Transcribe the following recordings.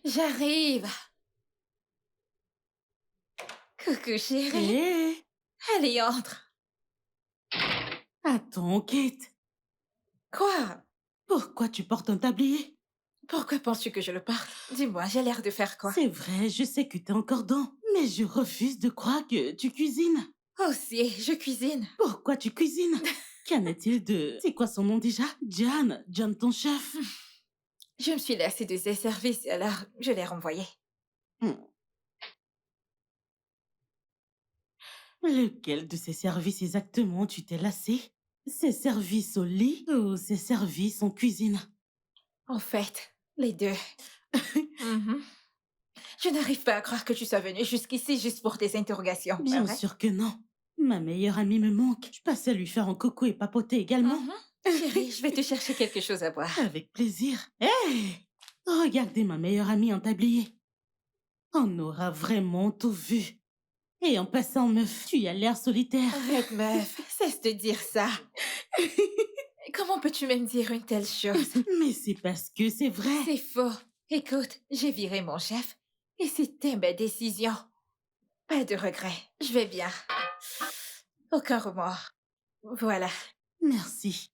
J'arrive. Coucou chérie. Hé! Allez, entre. Attends, Kate. Quoi? Pourquoi tu portes un tablier? Pourquoi penses-tu que je le porte? Dis-moi, j'ai l'air de faire quoi? C'est vrai, je sais que t'es encore dans, mais je refuse de croire que tu cuisines. Oh si, je cuisine. Pourquoi tu cuisines? Qu'en est-il de... C'est quoi son nom déjà? John. John, ton chef. Je me suis lassée de ses services, alors je l'ai renvoyé. Hmm. Lequel de ces services exactement tu t'es lassé? Ces services au lit ou ces services en cuisine? En fait, les deux. Mhm. Je n'arrive pas à croire que tu sois venue jusqu'ici juste pour tes interrogations, pas Bien vrai? sûr que non. Ma meilleure amie me manque. Je passais à lui faire un coucou et papoter également. Mhm. Chérie, je vais te chercher quelque chose à boire. Avec plaisir. Hé! Regardez ma meilleure amie en tablier. On aura vraiment tout vu. Et en passant, meuf, tu as l'air solitaire. Arrête, meuf, cesse de dire ça. Comment peux-tu même dire une telle chose? Mais c'est parce que c'est vrai. C'est faux. Écoute, j'ai viré mon chef et c'était ma décision. Pas de regret. Je vais bien. Aucun remords. Voilà. Merci.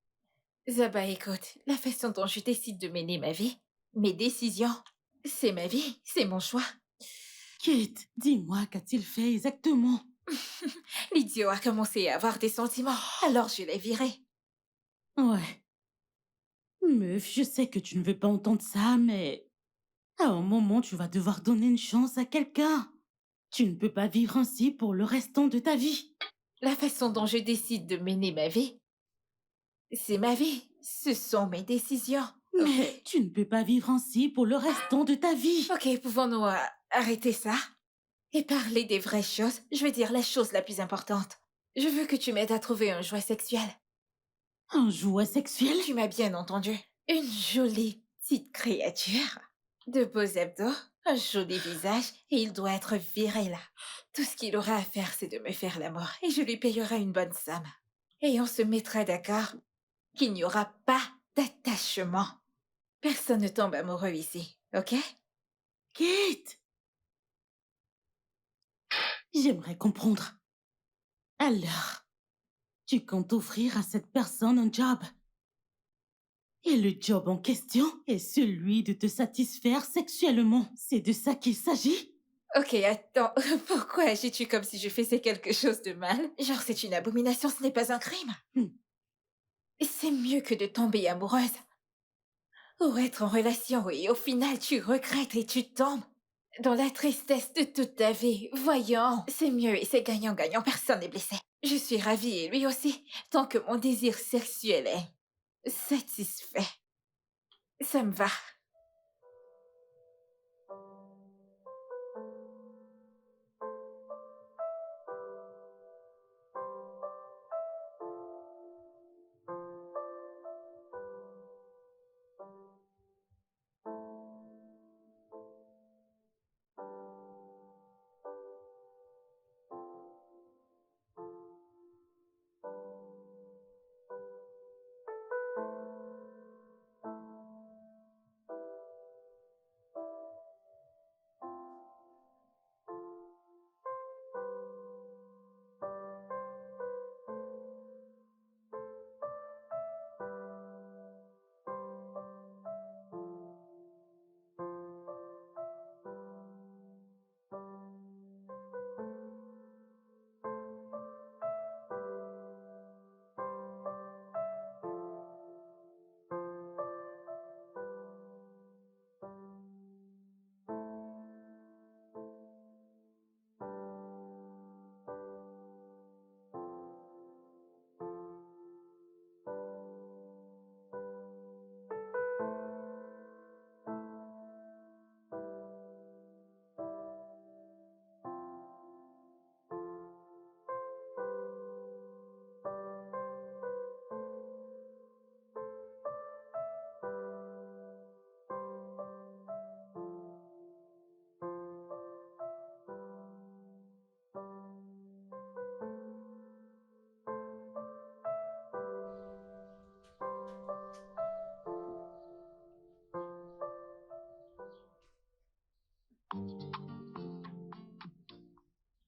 Zaba, écoute, la façon dont je décide de mener ma vie, mes décisions, c'est ma vie, c'est mon choix. Kate, dis-moi, qu'a-t-il fait exactement? L'idiot a commencé à avoir des sentiments, alors je l'ai viré. Ouais. Meuf, je sais que tu ne veux pas entendre ça, mais à un moment, tu vas devoir donner une chance à quelqu'un. Tu ne peux pas vivre ainsi pour le restant de ta vie. La façon dont je décide de mener ma vie, c'est ma vie. Ce sont mes décisions, ok? Mais tu ne peux pas vivre ainsi pour le restant de ta vie. Ok, pouvons-nous arrêter ça et parler des vraies choses? Je veux dire la chose la plus importante. Je veux que tu m'aides à trouver un jouet sexuel. Un jouet sexuel? Tu m'as bien entendu. Une jolie petite créature. De beaux abdos, un joli visage, et il doit être viré là. Tout ce qu'il aura à faire, c'est de me faire l'amour, et je lui payerai une bonne somme. Et on se mettra d'accord qu'il n'y aura pas d'attachement. Personne ne tombe amoureux ici, ok? Kate! J'aimerais comprendre. Alors, tu comptes offrir à cette personne un job. Et le job en question est celui de te satisfaire sexuellement. C'est de ça qu'il s'agit? Ok, attends, pourquoi agis-tu comme si je faisais quelque chose de mal? Genre, c'est une abomination, ce n'est pas un crime. Hmm. C'est mieux que de tomber amoureuse. Ou être en relation et au final tu regrettes et tu tombes dans la tristesse de toute ta vie. Voyons, c'est mieux et c'est gagnant-gagnant, personne n'est blessé. Je suis ravie et lui aussi, tant que mon désir sexuel est satisfait. Ça me va.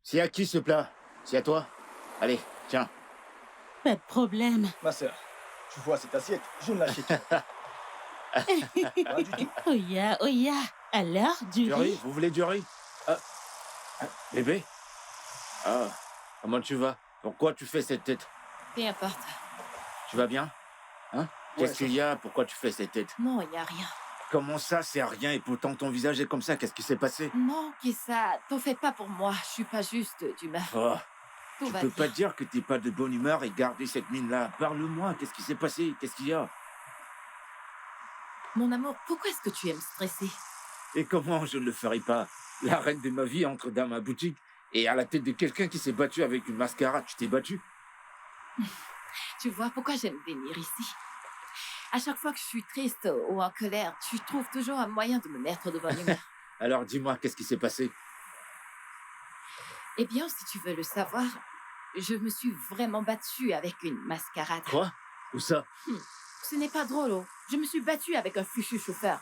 C'est à qui ce plat? C'est à toi? Allez, tiens. Pas de problème. Ma sœur, tu vois cette assiette, je ne l'achète pas. Pas du tout. Oya, Oya. Alors, du Du riz? riz? Vous voulez du riz? Ah, bébé? Ah, comment tu vas? Pourquoi tu fais cette tête? Peu importe. Tu vas bien? Hein? Ouais, Qu'est-ce qu'il y a? Pourquoi tu fais cette tête? Non, il n'y a rien. Comment ça, c'est rien et pourtant ton visage est comme ça? Qu'est-ce qui s'est passé? Non, Kissa, t'en fais pas pour moi. Je suis pas juste d'humeur. Oh, Tout tu va peux bien. pas dire que t'es pas de bonne humeur et garder cette mine-là. Parle-moi, qu'est-ce qui s'est passé? Qu'est-ce qu'il y a? Mon amour, pourquoi est-ce que tu aimes stresser? Et comment je ne le ferai pas? La reine de ma vie entre dans ma boutique et à la tête de quelqu'un qui s'est battu avec une mascarade. Tu t'es battu? Tu vois pourquoi j'aime venir ici? À chaque fois que je suis triste ou en colère, tu trouves toujours un moyen de me mettre de bonne humeur. Alors dis-moi, qu'est-ce qui s'est passé? Eh bien, si tu veux le savoir, je me suis vraiment battue avec une mascarade. Quoi? Où ça? Ce n'est pas drôle, oh. Je me suis battue avec un fichu chauffeur.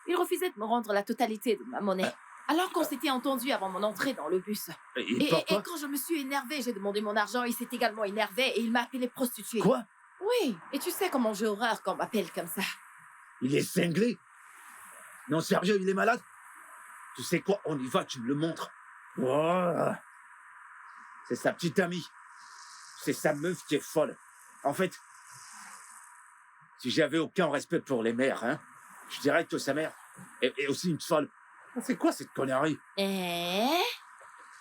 Il refusait de me rendre la totalité de ma monnaie. Alors qu'on s'était entendu avant mon entrée dans le bus. Et Et pourquoi? quand je me suis énervée, j'ai demandé mon argent, il s'est également énervé et il m'a appelé prostituée. Quoi? Oui, et tu sais comment j'ai horreur quand on m'appelle comme ça. Il est cinglé? Non, sérieux, il est malade? Tu sais quoi? On y va, tu me le montres. Oh, c'est sa petite amie. C'est sa meuf qui est folle. En fait, si j'avais aucun respect pour les mères, hein, je dirais que sa mère est aussi une folle. C'est quoi cette connerie?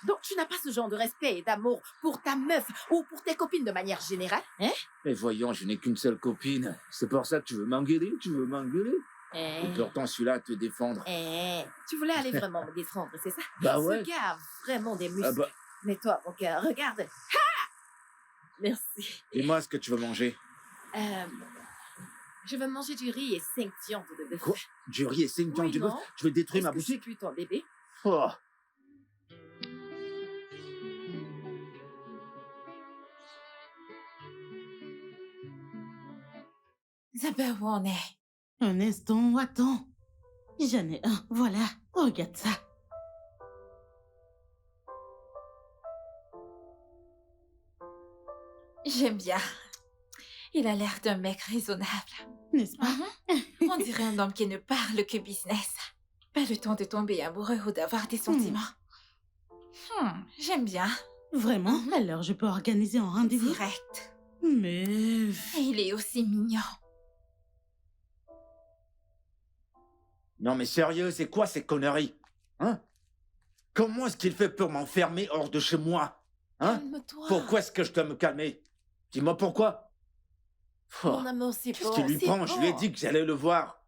Donc tu n'as pas ce genre de respect et d'amour pour ta meuf ou pour tes copines de manière générale, hein? Mais voyons, je n'ai qu'une seule copine. C'est pour ça que tu veux m'engueuler? Tu veux m'engueuler? Et pourtant, celui-là te défendre. Tu voulais aller vraiment me défendre, c'est ça? Bah ouais. Ce gars a vraiment des muscles. Ah bah, Mais toi, mon cœur, regarde. Merci. dis-moi ce que tu veux manger. Je veux manger du riz et 5 viandes de bœuf. Quoi? Du riz et 5 Oui, viandes de bœuf? non? Tu veux détruire Est-ce ma que je suis boutique? plus ton bébé? Oh. Zabawane. Un instant, attends. J'en ai un, voilà. Regarde ça. J'aime bien. Il a l'air d'un mec raisonnable. N'est-ce pas? On dirait un homme qui ne parle que business. Pas le temps de tomber amoureux ou d'avoir des sentiments. J'aime bien. Vraiment? Alors je peux organiser un rendez-vous? Direct. Mais... Et il est aussi mignon. Non mais sérieux, c'est quoi ces conneries? Hein? Comment est-ce qu'il fait pour m'enfermer hors de chez moi? Hein? Calme-toi. Pourquoi est-ce que je dois me calmer? Dis-moi pourquoi? Oh, Mon amour, c'est qu'est-ce bon. qui lui c'est prend? Je lui ai bon. dit que j'allais le voir.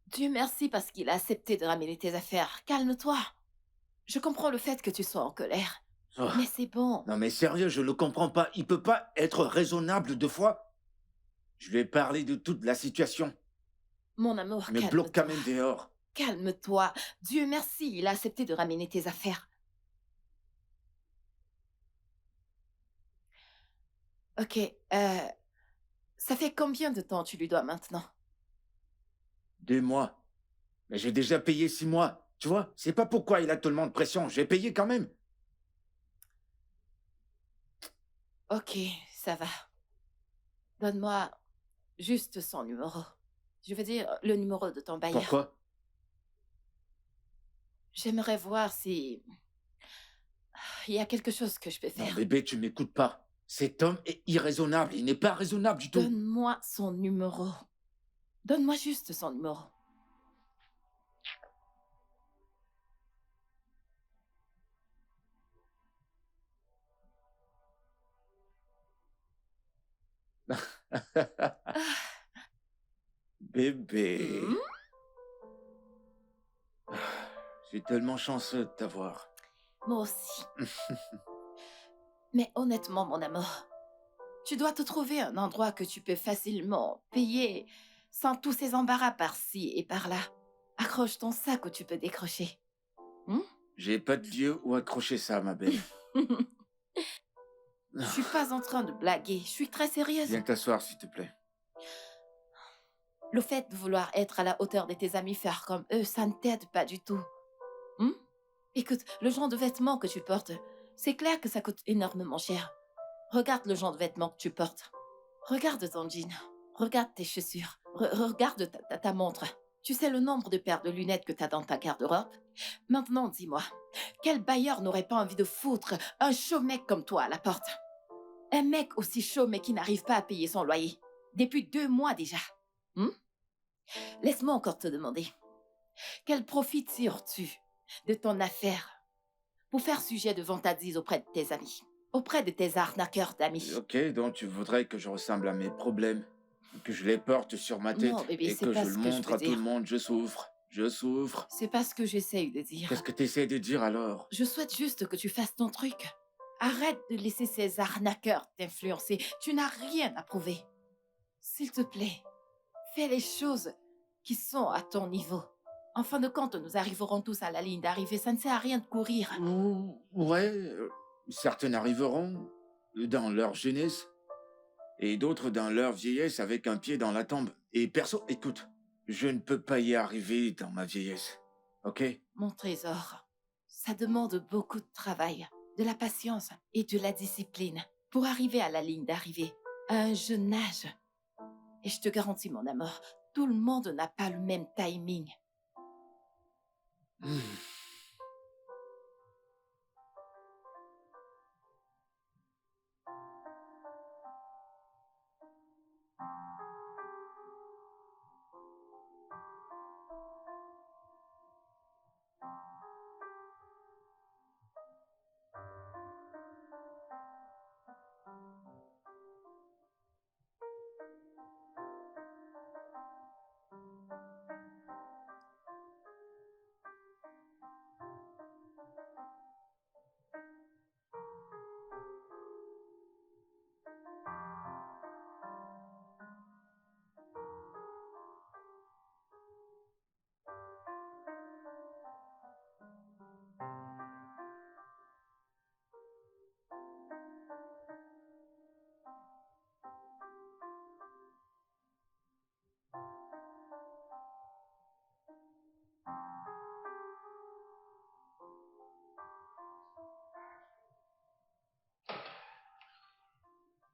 Dieu merci parce qu'il a accepté de ramener tes affaires. Calme-toi. Je comprends le fait que tu sois en colère. Oh. Mais c'est bon. Non mais sérieux, je ne comprends pas. Il peut pas être raisonnable 2 fois. Je lui ai parlé de toute la situation. Mon amour, Il me bloque calme-toi. quand même dehors. Calme-toi. Dieu merci, il a accepté de ramener tes affaires. Ok, ça fait combien de temps tu lui dois maintenant? 2 mois. Mais j'ai déjà payé 6 mois. Tu vois, c'est pas pourquoi il a tellement de pression. J'ai payé quand même. Ok, ça va. Donne-moi juste son numéro. Je veux dire, le numéro de ton bailleur. Pourquoi? J'aimerais voir si... il y a quelque chose que je peux Non, faire. bébé, tu m'écoutes pas. Cet homme est irraisonnable. Il n'est pas raisonnable du tout. Donne-moi son numéro. Donne-moi juste son numéro. Bébé. Hmm? Je suis tellement chanceux de t'avoir. Moi aussi. Mais honnêtement, mon amour, tu dois te trouver un endroit que tu peux facilement payer sans tous ces embarras par-ci et par-là. Accroche ton sac où tu peux décrocher. J'ai pas de lieu où accrocher ça, ma belle. Je suis pas en train de blaguer, je suis très sérieuse. Viens t'asseoir, s'il te plaît. Le fait de vouloir être à la hauteur de tes amis, faire comme eux, ça ne t'aide pas du tout. Écoute, le genre de vêtements que tu portes, c'est clair que ça coûte énormément cher. Regarde le genre de vêtements que tu portes. Regarde ton jean. Regarde tes chaussures. Regarde ta montre. Tu sais le nombre de paires de lunettes que t'as dans ta garde-robe? Maintenant, dis-moi, quel bailleur n'aurait pas envie de foutre un chaud mec comme toi à la porte? Un mec aussi chaud mais qui n'arrive pas à payer son loyer. Depuis 2 mois déjà. Hmm? Laisse-moi encore te demander. Quel profit tires-tu de ton affaire pour faire sujet de vantardise auprès de tes amis? Auprès de tes arnaqueurs d'amis? Ok, donc tu voudrais que je ressemble à mes problèmes, que je les porte sur ma tête Non, bébé, et c'est que pas je ce le que je montre veux à tout le dire. monde, je souffre, je souffre. C'est pas ce que j'essaye de dire. Qu'est-ce que tu essaies de dire alors? Je souhaite juste que tu fasses ton truc. Arrête de laisser ces arnaqueurs t'influencer. Tu n'as rien à prouver. S'il te plaît, fais les choses qui sont à ton niveau. En fin de compte, nous arriverons tous à la ligne d'arrivée. Ça ne sert à rien de courir. Ouais, certains arriveront dans leur jeunesse et d'autres dans leur vieillesse avec un pied dans la tombe. Et perso, écoute, je ne peux pas y arriver dans ma vieillesse, ok? Mon trésor, ça demande beaucoup de travail, de la patience et de la discipline pour arriver à la ligne d'arrivée à un jeune âge. Et je te garantis, mon amour, tout le monde n'a pas le même timing.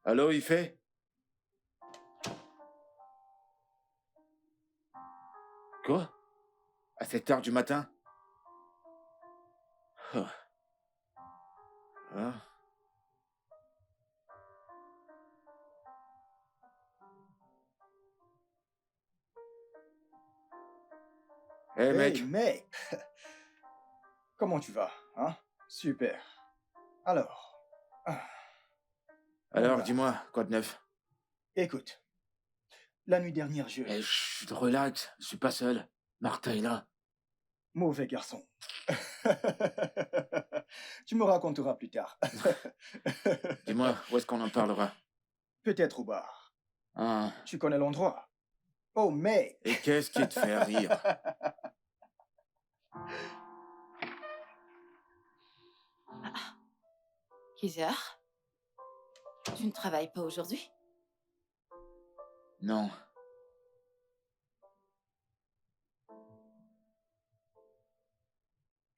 Allô, il fait? Quoi? À cette heure du matin? Ah. Ah. Hé Hey, mec, mec! Comment tu vas, hein? Super. Alors, ah, on alors va. dis-moi, quoi de neuf? Écoute, la nuit dernière, Eh, chut, relax, je suis pas seul. Martha est là. Mauvais garçon. Tu me raconteras plus tard. Dis-moi, où est-ce qu'on en parlera? Peut-être au bar. Ah, Tu connais l'endroit? Oh, mec! et qu'est-ce qui te fait rire? Kizer, tu ne travailles pas aujourd'hui? Non,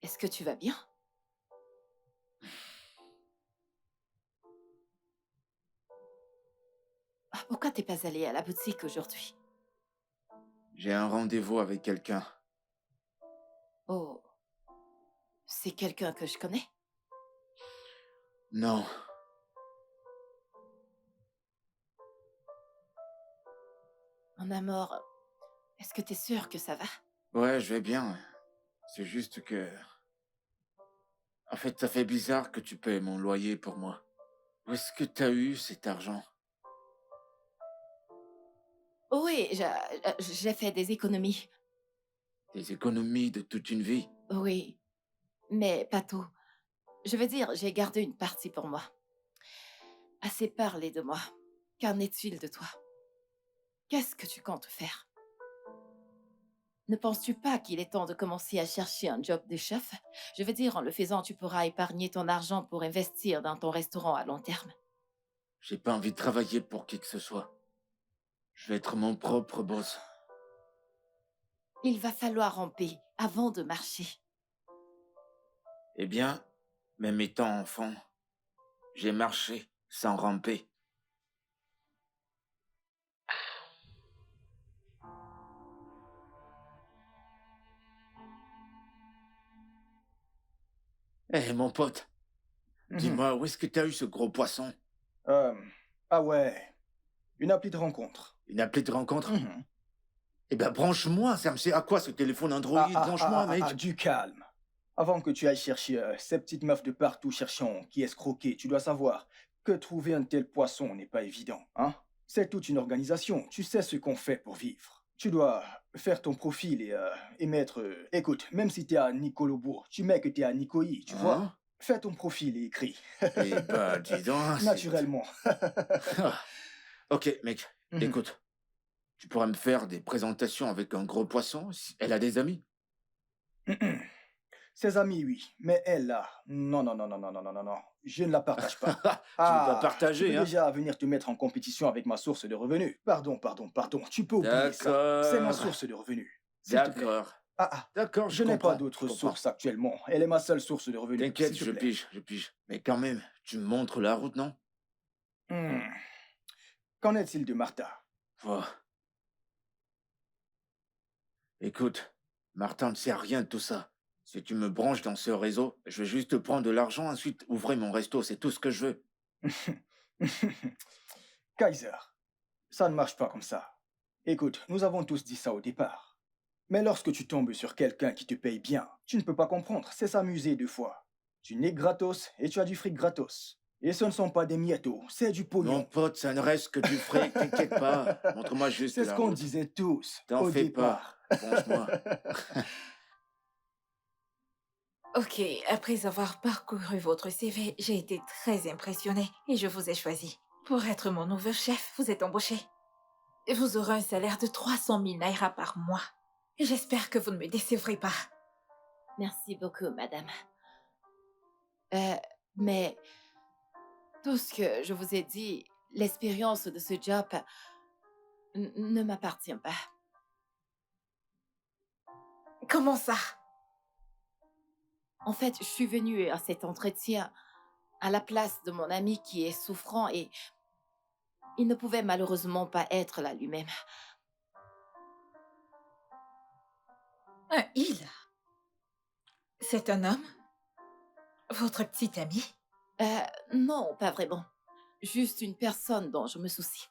Est-ce que tu vas bien? Pourquoi t'es pas allé à la boutique aujourd'hui? j'ai un rendez-vous avec quelqu'un. Oh, c'est quelqu'un que je connais? Non, Mon amour, est-ce que t'es sûr que ça va? ouais, je vais bien. C'est juste que... En fait, ça fait bizarre que tu payes mon loyer pour moi. Où est-ce que t'as eu cet argent? Oui, j'ai fait des économies. Des économies de toute une vie? Oui, mais pas tout. Je veux dire, j'ai gardé une partie pour moi. Assez parlé de moi. Qu'en est-il de toi? Qu'est-ce que tu comptes faire? Ne penses-tu pas qu'il est temps de commencer à chercher un job de chef? Je veux dire, en le faisant, tu pourras épargner ton argent pour investir dans ton restaurant à long terme. J'ai pas envie de travailler pour qui que ce soit. Je vais être mon propre boss. Il va falloir ramper avant de marcher. Eh bien, même étant enfant, j'ai marché sans ramper. Eh, mon pote, Mhm. dis-moi, où est-ce que t'as eu ce gros poisson? Euh, ah ouais, une appli de rencontre. Une appelée de rencontre? Mhm. Eh ben, branche-moi, ça me sert à quoi ce téléphone Android? Branche-moi, mec. Du calme. Avant que tu ailles chercher ces petites meufs de partout cherchant qui escroquer, tu dois savoir que trouver un tel poisson n'est pas évident, hein? C'est toute une organisation, tu sais ce qu'on fait pour vivre. Tu dois faire ton profil et mettre... écoute, même si t'es à Nicolobourg, tu mets que t'es à Nicosie, tu vois? Hein? Fais ton profil et écris. Eh ben, dis donc, c'est... Naturellement. Ah. Ok, mec, Mhm. écoute. Tu pourrais me faire des présentations avec un gros poisson? Elle a des amis? Mhm. Ses amis, oui. Mais elle, là, non, non, non, non, non, non, non, non, non. Je ne la partage pas. Tu veux pas Ah, tu partager, peux hein? déjà venir te mettre en compétition avec ma source de revenus. Pardon, pardon, pardon. Tu peux oublier ça. C'est ma D'accord. source de revenus. S'il te plaît. D'accord. Ah, D'accord, je je n'ai pas comprends. d'autre Je comprends. source actuellement. Elle est ma seule source de revenus. T'inquiète, S'il te je plaît. pige, je pige. Mais quand même, tu me montres la route, non? Hmm. Qu'en est-il de Martha? Oh. Écoute, Martin ne sait rien de tout ça. Si tu me branches dans ce réseau, je vais juste prendre de l'argent, ensuite ouvrir mon resto, c'est tout ce que je veux. Kaiser, ça ne marche pas comme ça. Écoute, nous avons tous dit ça au départ. Mais lorsque tu tombes sur quelqu'un qui te paye bien, tu ne peux pas comprendre, c'est s'amuser deux fois. Tu n'es gratos et tu as du fric gratos. Et ce ne sont pas des miettos, c'est du Mon pognon. pote, ça ne reste que du fric, t'inquiète pas. Montre-moi juste C'est ce la qu'on route. disait tous T'en au fais départ. pas, branche-moi. Ok, après avoir parcouru votre CV, j'ai été très impressionnée et je vous ai choisi. Pour être mon nouveau chef, vous êtes embauché. Vous aurez un salaire de 300 000 naira par mois. J'espère que vous ne me décevrez pas. Merci beaucoup, madame. Mais tout ce que je vous ai dit, l'expérience de ce job ne m'appartient pas. Comment ça? En fait, je suis venue à cet entretien à la place de mon ami qui est souffrant et il ne pouvait malheureusement pas être là lui-même. Un il? C'est un homme? Votre petit ami? Non, pas vraiment. Juste une personne dont je me soucie.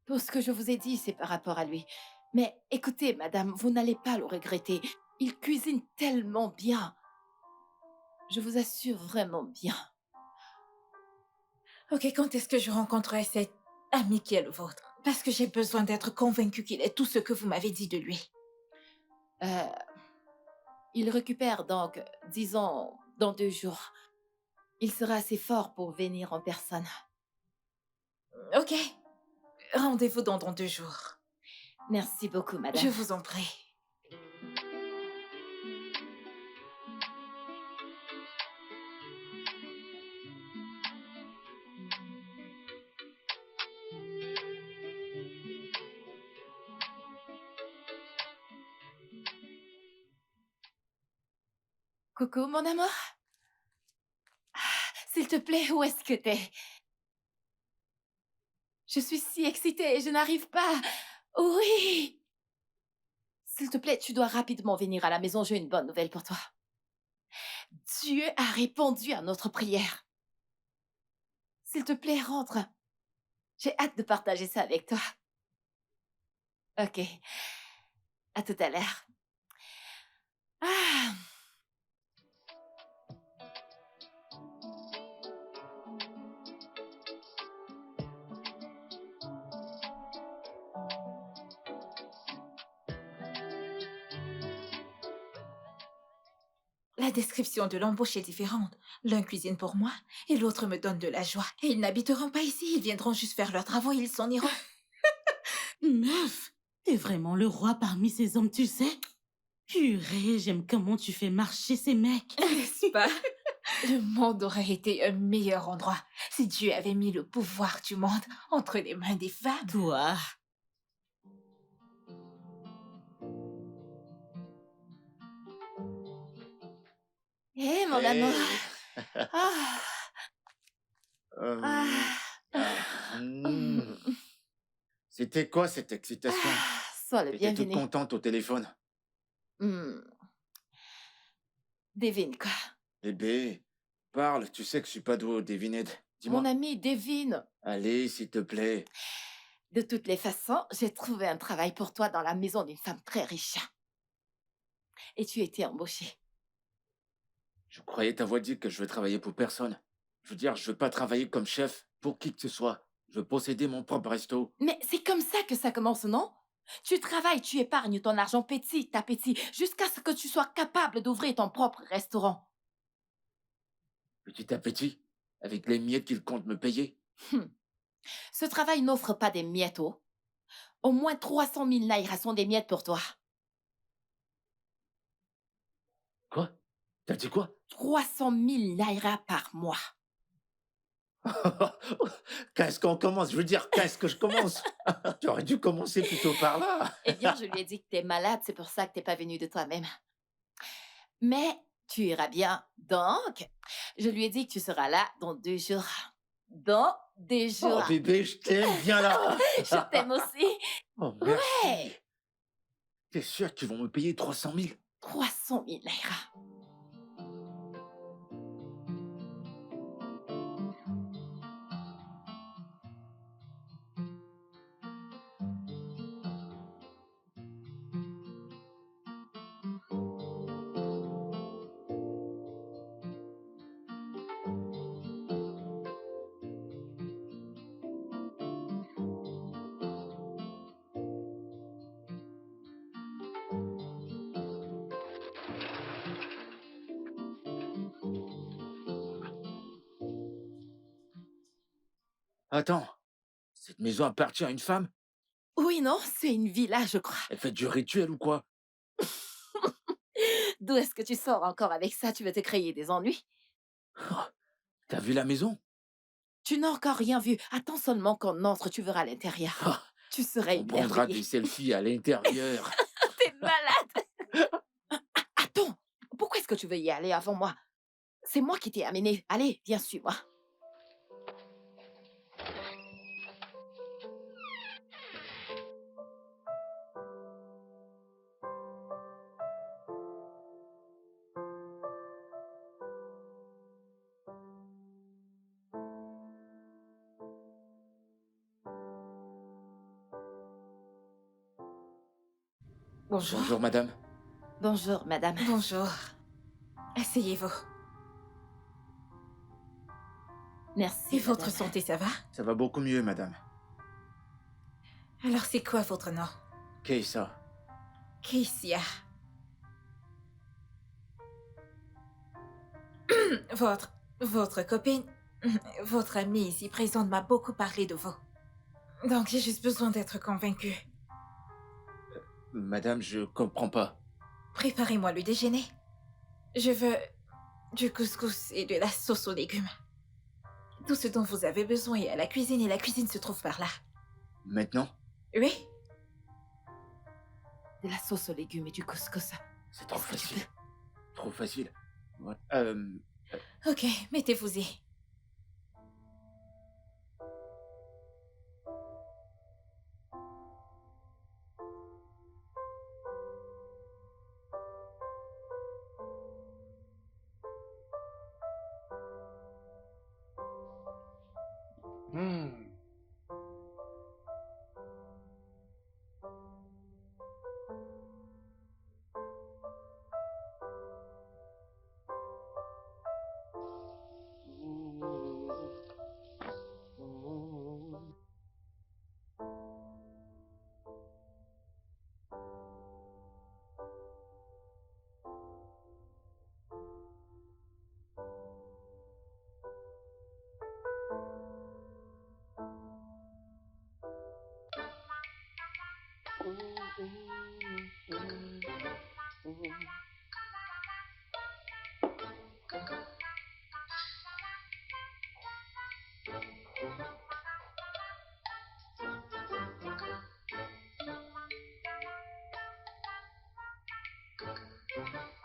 Tout ce que je vous ai dit, c'est par rapport à lui. Mais écoutez, madame, vous n'allez pas le regretter. Il cuisine tellement bien. Je vous assure vraiment bien. Ok, quand est-ce que je rencontrerai cet ami qui est le vôtre? Parce que j'ai besoin d'être convaincue qu'il est tout ce que vous m'avez dit de lui. Il récupère donc, disons, dans 2 jours. Il sera assez fort pour venir en personne. Ok, rendez-vous dans 2 jours. Merci beaucoup, madame. Je vous en prie. Coucou, mon amour. S'il te plaît, où est-ce que t'es? Je suis si excitée et je n'arrive pas. Oui! S'il te plaît, tu dois rapidement venir à la maison. J'ai une bonne nouvelle pour toi. Dieu a répondu à notre prière. S'il te plaît, rentre. J'ai hâte de partager ça avec toi. Ok. À tout à l'heure. Ah! La description de l'embauche est différente. L'un cuisine pour moi et l'autre me donne de la joie. Et ils n'habiteront pas ici, ils viendront juste faire leurs travaux et ils s'en iront. Meuf, t'es vraiment le roi parmi ces hommes, tu sais? Purée, j'aime comment tu fais marcher ces mecs. N'est-ce pas? Le monde aurait été un meilleur endroit si Dieu avait mis le pouvoir du monde entre les mains des femmes. Toi, Hé, mon amour. Hey. Ah, ah, Hmm. C'était quoi cette excitation? sois le T'étais toute bienvenu. contente au téléphone. Hmm. Devine quoi? Bébé, parle, tu sais que je suis pas doué au devinette. Mon Dis-moi. ami, devine. Allez, s'il te plaît. De toutes les façons, j'ai trouvé un travail pour toi dans la maison d'une femme très riche. Et tu étais embauché. Je croyais t'avoir dit que je veux travailler pour personne. Je veux dire, je veux pas travailler comme chef pour qui que ce soit. Je veux posséder mon propre resto. Mais c'est comme ça que ça commence, non? Tu travailles, tu épargnes ton argent petit à petit, jusqu'à ce que tu sois capable d'ouvrir ton propre restaurant. Petit à petit, avec les miettes qu'il compte me payer. Hum. Ce travail n'offre pas des miettes, oh. Au moins 300 000 naira sont des miettes pour toi. Quoi? T'as dit quoi? 300 000 naira par mois. Qu'est-ce qu'on commence? Je veux dire, qu'est-ce que je commence? J'aurais dû commencer plutôt par là. Eh bien, je lui ai dit que t'es malade, c'est pour ça que t'es pas venu de toi-même. Mais tu iras bien. Donc, je lui ai dit que tu seras là dans 2 jours. Dans 2 Oh jours. bébé, je t'aime, viens là. Je t'aime aussi. Oh merci. Ouais. T'es sûr qu'ils vont me payer 300 000? 300 000 naira. Attends, cette maison appartient à une femme? Oui, non, c'est une villa, je crois. Elle fait du rituel ou quoi? D'où est-ce que tu sors encore avec ça? Tu veux te créer des ennuis? Oh, t'as vu la maison? Tu n'as encore rien vu. Attends seulement qu'on entre, tu verras l'intérieur. Ah, Tu serais on prendra émerveillé. des selfies à l'intérieur. T'es malade. Attends, pourquoi est-ce que tu veux y aller avant moi? C'est moi qui t'ai amené. Allez, viens, suis-moi. Bonjour. Bonjour madame. Bonjour, madame. Bonjour. Asseyez-vous. Merci. Et votre madame. santé, ça va? Ça va beaucoup mieux madame. Alors, c'est quoi votre nom? Keissa. Keissia. Votre copine, votre amie ici présente m'a beaucoup parlé de vous. Donc, j'ai juste besoin d'être convaincue. Madame, je comprends pas. Préparez-moi le déjeuner. Je veux du couscous et de la sauce aux légumes. Tout ce dont vous avez besoin est à la cuisine et la cuisine se trouve par là. Maintenant? Oui? De la sauce aux légumes et du couscous. C'est trop Est-ce que tu facile. Trop facile. Ouais. Ok, mettez-vous-y.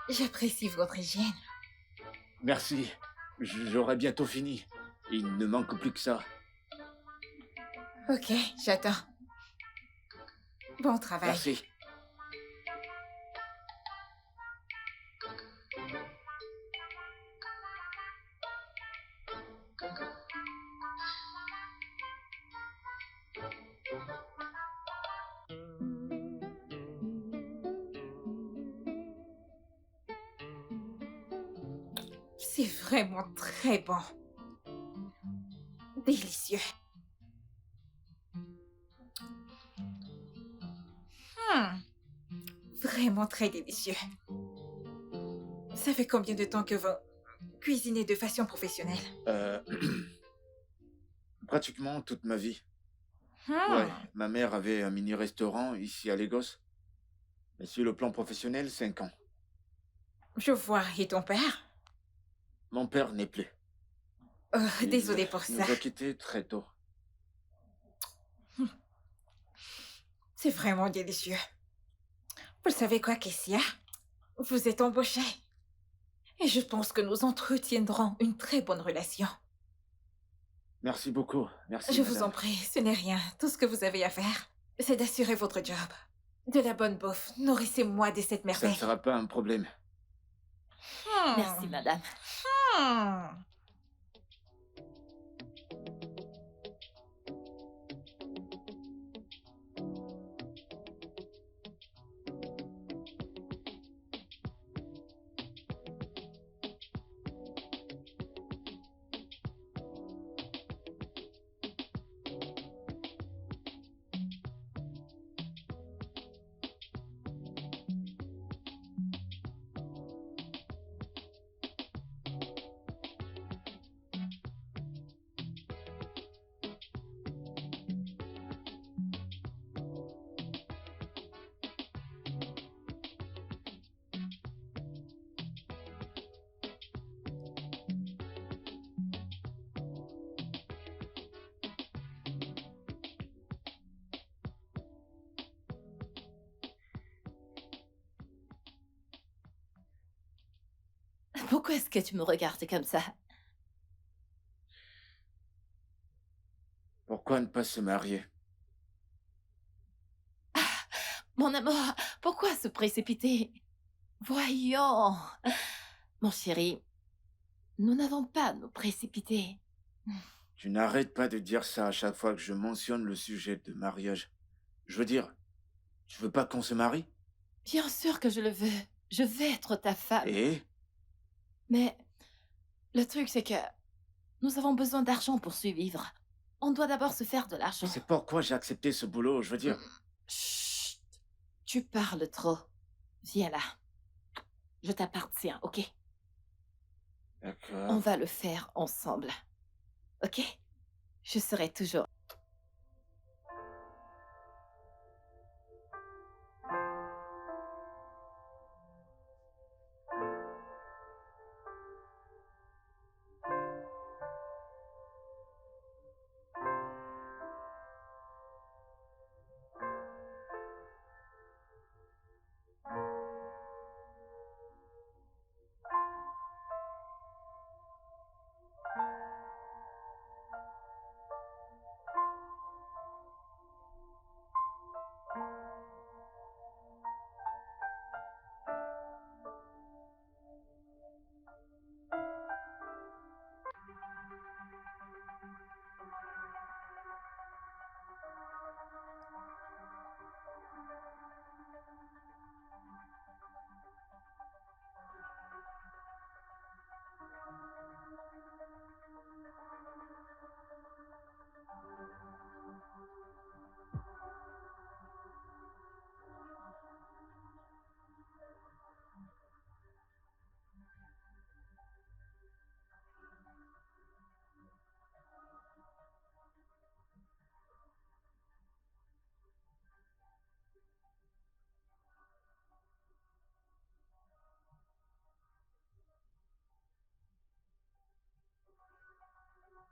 J'apprécie votre hygiène. Merci. J'aurai bientôt fini. Il ne manque plus que ça. Ok, j'attends. Bon travail. Merci. C'est vraiment très bon. Délicieux. Hmm, Vraiment très délicieux. Ça fait combien de temps que vous cuisinez de façon professionnelle? Euh, Pratiquement toute ma vie. Hmm, Ouais, ma mère avait un mini-restaurant ici à Lagos. Mais sur le plan professionnel, 5 ans. Je vois. Et ton père? Mon père n'est plus. Oh, Il désolée pour ça. nous a quittés très tôt. C'est vraiment délicieux. Vous savez quoi, Kessia? Vous êtes embauchée. Et je pense que nous entretiendrons une très bonne relation. Merci beaucoup. Merci, Je vous madame. en prie, ce n'est rien. Tout ce que vous avez à faire, c'est d'assurer votre job. De la bonne bouffe. Nourrissez-moi de cette Ça ne merveille. sera pas un problème. Merci, madame. Hmm. Pourquoi est-ce que tu me regardes comme ça? Pourquoi ne pas se marier? Mon amour, pourquoi se précipiter? Voyons. Mon chéri, nous n'avons pas à nous précipiter. Tu n'arrêtes pas de dire ça à chaque fois que je mentionne le sujet de mariage. Je veux dire, tu veux pas qu'on se marie? Bien sûr que je le veux. Je vais être ta femme. Et Mais le truc, c'est que nous avons besoin d'argent pour survivre. On doit d'abord se faire de l'argent. c'est pourquoi j'ai accepté ce boulot, je veux dire. Chut. Tu parles trop. Viens là. Je t'appartiens, ok? On D'accord. va le faire ensemble. Ok? Je serai toujours...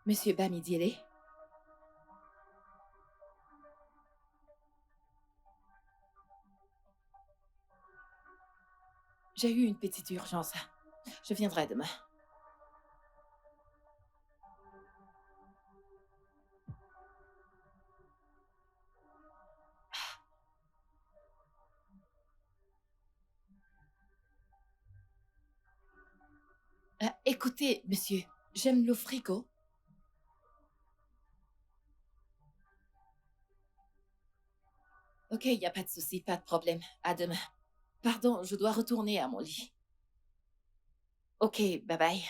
Monsieur Bamidiele? J'ai eu une petite urgence. Je viendrai demain. Écoutez, monsieur, j'aime le frigo. Ok, y a pas de souci, pas de problème. À demain. Pardon, je dois retourner à mon lit. Ok, bye bye.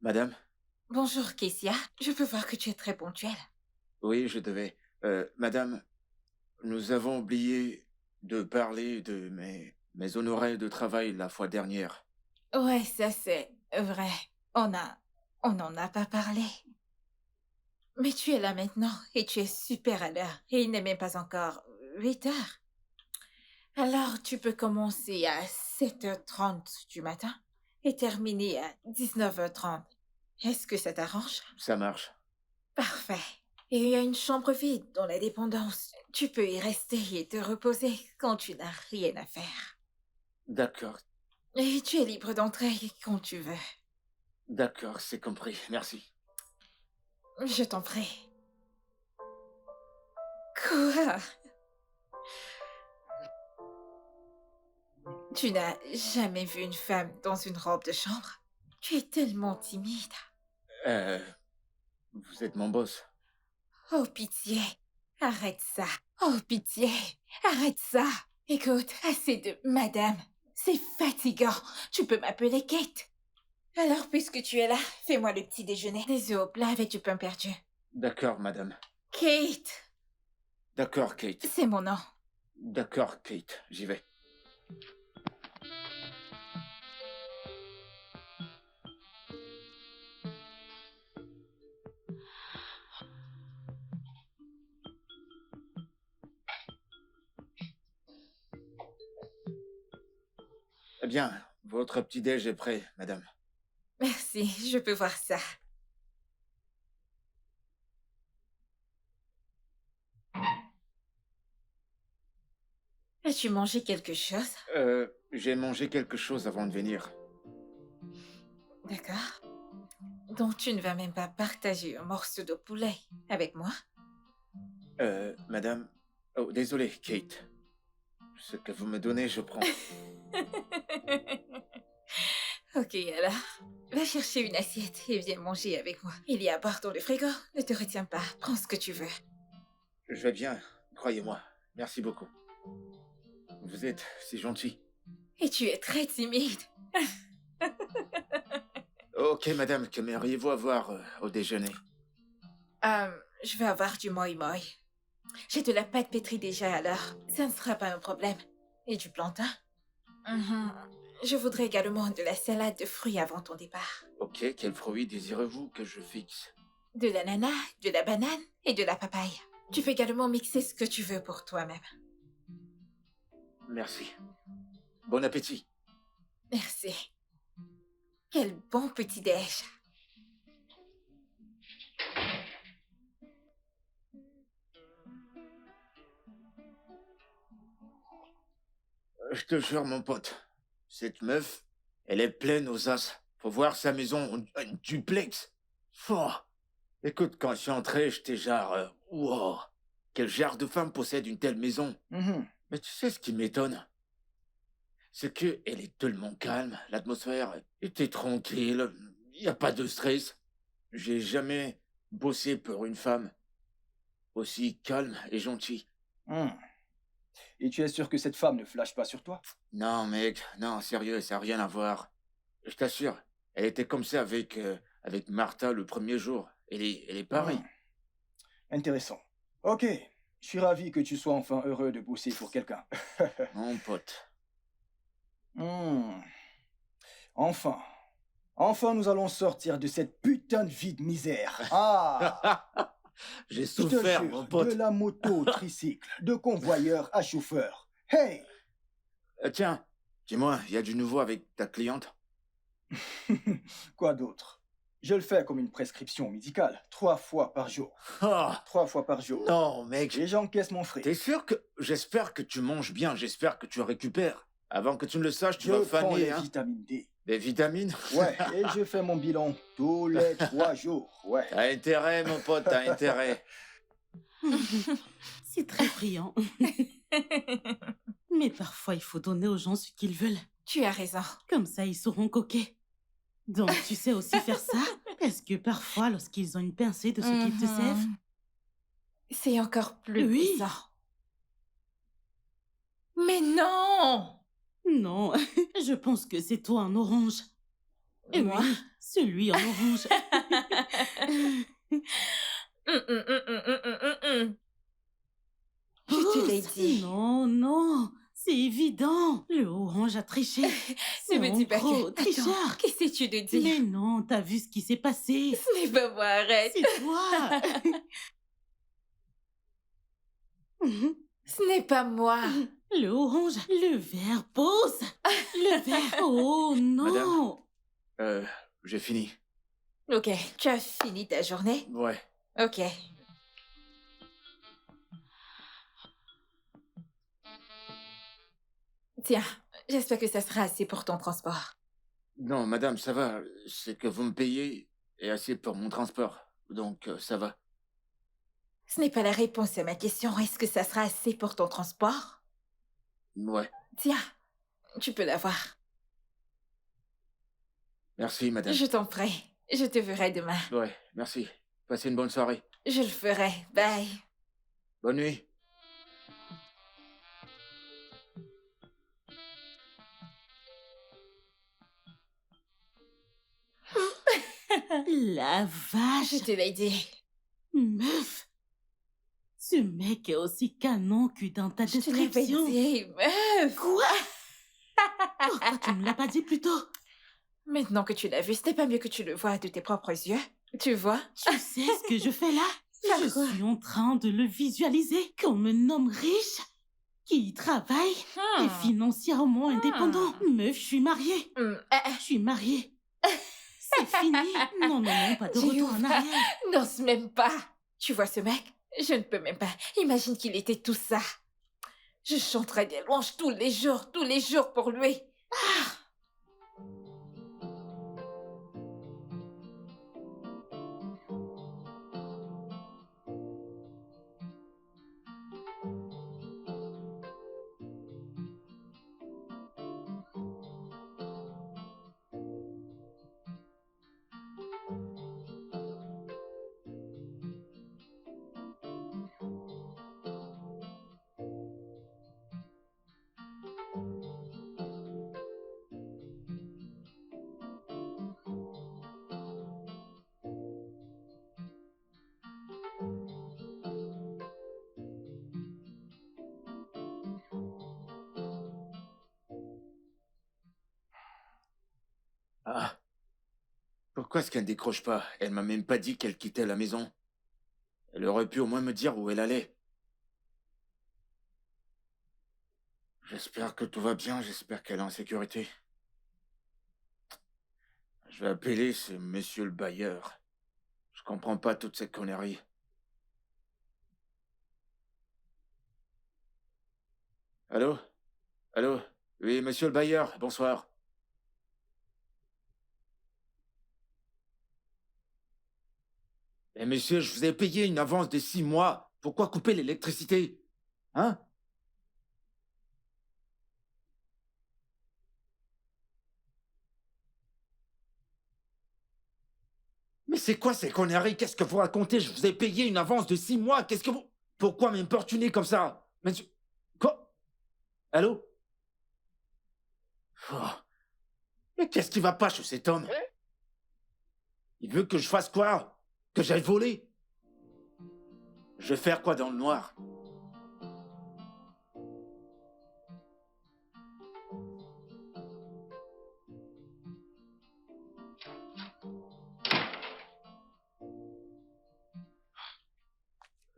Madame? Bonjour, Kessia. Je peux voir que tu es très ponctuelle. Oui, je devais. Madame, nous avons oublié de parler de mes honoraires de travail la fois dernière. Ouais, ça c'est vrai. On n'en a pas parlé. Mais tu es là maintenant et tu es super à l'heure. Et il n'est même pas encore 8 heures. Alors tu peux commencer à 7h30 du matin et terminer à 19h30. Est-ce que ça t'arrange? Ça marche. Parfait. Et il y a une chambre vide dans la dépendance. Tu peux y rester et te reposer quand tu n'as rien à faire. D'accord, Et tu es libre d'entrer quand tu veux. d'accord, c'est compris. Merci. Je t'en prie. Quoi? Tu n'as jamais vu une femme dans une robe de chambre? Tu es tellement timide. Euh, vous êtes mon boss. Oh, pitié. Arrête ça. Oh, pitié. Arrête ça. Écoute, assez de madame. C'est fatigant. Tu peux m'appeler Kate. Alors, puisque tu es là, fais-moi le petit déjeuner. Des œufs au plat avec du pain perdu. D'accord, madame. Kate, D'accord, Kate. c'est mon nom. D'accord, Kate. J'y vais. Eh bien, votre petit-déj est prêt, madame. Merci, je peux voir ça. As-tu mangé quelque chose? J'ai mangé quelque chose avant de venir. D'accord. Donc tu ne vas même pas partager un morceau de poulet avec moi? Madame... Oh, désolé, Kate. Ce que vous me donnez, je prends. Ok, alors, va chercher une assiette et viens manger avec moi. Il y a à boire dans le frigo. Ne te retiens pas, prends ce que tu veux. Je vais bien, croyez-moi. Merci beaucoup. Vous êtes si gentil. Et tu es très timide. Ok, madame, qu'aimeriez-vous avoir au déjeuner? Je vais avoir du moi moi. J'ai de la pâte pétrie déjà alors. Ça ne sera pas un problème. Et du plantain? Mhm. Je voudrais également de la salade de fruits avant ton départ. Ok, quel fruit désirez-vous que je fixe? De l'ananas, de la banane et de la papaye. Tu peux également mixer ce que tu veux pour toi-même. Merci. Bon appétit. Merci. Quel bon petit-déj. Je te jure, mon pote, cette meuf, elle est pleine aux as. Faut voir sa maison, un duplex. Oh. Écoute, quand je suis entré, j'étais genre... wow, quel genre de femme possède une telle maison? Mhm. Mais tu sais ce qui m'étonne? C'est que elle est tellement calme, l'atmosphère était tranquille, il n'y a pas de stress. J'ai jamais bossé pour une femme aussi calme et gentille. Hmm. Et tu es sûr que cette femme ne flash pas sur toi? Non, mec, non, sérieux, ça n'a rien à voir. Je t'assure, elle était comme ça avec Martha le premier jour. Elle est pareille. Intéressant. Ok, je suis ravi que tu sois enfin heureux de bosser pour quelqu'un. Mon pote. Hmm. Enfin. Enfin, nous allons sortir de cette putain de vie de misère. Ah! J'ai Je te souffert, jure, mon de pote. la moto au tricycle, de convoyeur à chauffeur. Hey! Tiens, dis-moi, il y a du nouveau avec ta cliente? Quoi d'autre? Je le fais comme une prescription médicale, 3 fois par jour. Oh, 3 fois par jour. non, mec. Et j'encaisse mon frais. T'es sûr que... J'espère que tu manges bien, j'espère que tu récupères. Avant que tu ne le saches, tu Je vas prends faner, les hein. vitamines D. Des vitamines? Ouais, et je fais mon bilan tous les 3 jours. Ouais. T'as intérêt, mon pote, t'as intérêt. C'est très brillant. Mais parfois, il faut donner aux gens ce qu'ils veulent. Tu as raison. Comme ça, ils seront coquets. Donc, tu sais aussi faire ça? Est-ce que parfois, lorsqu'ils ont une pincée de ce qu'ils te servent, C'est encore plus Oui. bizarre. Mais non! non, je pense que c'est toi en orange. Moi? Oui, celui en orange. Je te l'ai Pousse. dit. Non, non, c'est évident. Le orange a triché. Ne C'est me un dis pas gros que... tricheur. Attends, qu'essaies-tu de dire? Mais non, t'as vu ce qui s'est passé. Ce n'est pas moi, arrête. C'est toi. Ce n'est pas moi. Le orange, le vert, pose. Le vert. Oh non. J'ai fini. Ok, tu as fini ta journée? Ouais. Ok. Tiens, j'espère que ça sera assez pour ton transport. Non, madame, ça va. C'est que vous me payez et assez pour mon transport. Donc, ça va. Ce n'est pas la réponse à ma question. Est-ce que ça sera assez pour ton transport? Ouais. Tiens, tu peux l'avoir. Merci, madame. Je t'en prie. Je te verrai demain. Ouais, merci. Passez une bonne soirée. Je le ferai. Bye. Bonne nuit. La vache. Je te l'ai dit. Meuf. Ce mec est aussi canon que dans ta Je te l'avais description. dit, meuf. Quoi? Pourquoi tu me l'as pas dit plus tôt? Maintenant que tu l'as vu, c'était pas mieux que tu le vois de tes propres yeux. Tu vois? Tu sais ce que je fais là? Faire Je quoi? suis en train de le visualiser comme un homme riche qui travaille et financièrement indépendant. Meuf, je suis mariée. Je suis mariée. C'est fini. Non, non, non, pas de Tu retour en ouvres. arrière. N'ose même pas. Tu vois ce mec? Je ne peux même pas. Imagine qu'il était tout ça. Je chanterais des louanges tous les jours pour lui. Ah. Pourquoi est-ce qu'elle ne décroche pas? Elle m'a même pas dit qu'elle quittait la maison. Elle aurait pu au moins me dire où elle allait. J'espère que tout va bien, j'espère qu'elle est en sécurité. Je vais appeler ce monsieur le bailleur. Je comprends pas toute cette connerie. Allô? Allô? Oui, monsieur le bailleur, bonsoir. Eh monsieur, je vous ai payé une avance de 6 mois. Pourquoi couper l'électricité? Hein? Mais c'est quoi ces conneries? Qu'est-ce que vous racontez? Je vous ai payé une avance de 6 mois. Qu'est-ce que vous... Pourquoi m'importuner comme ça? Monsieur... Quoi? Allô? Oh. Mais qu'est-ce qui va pas chez cet homme? Il veut que je fasse quoi? Que j'aille voler? Je vais faire quoi dans le noir?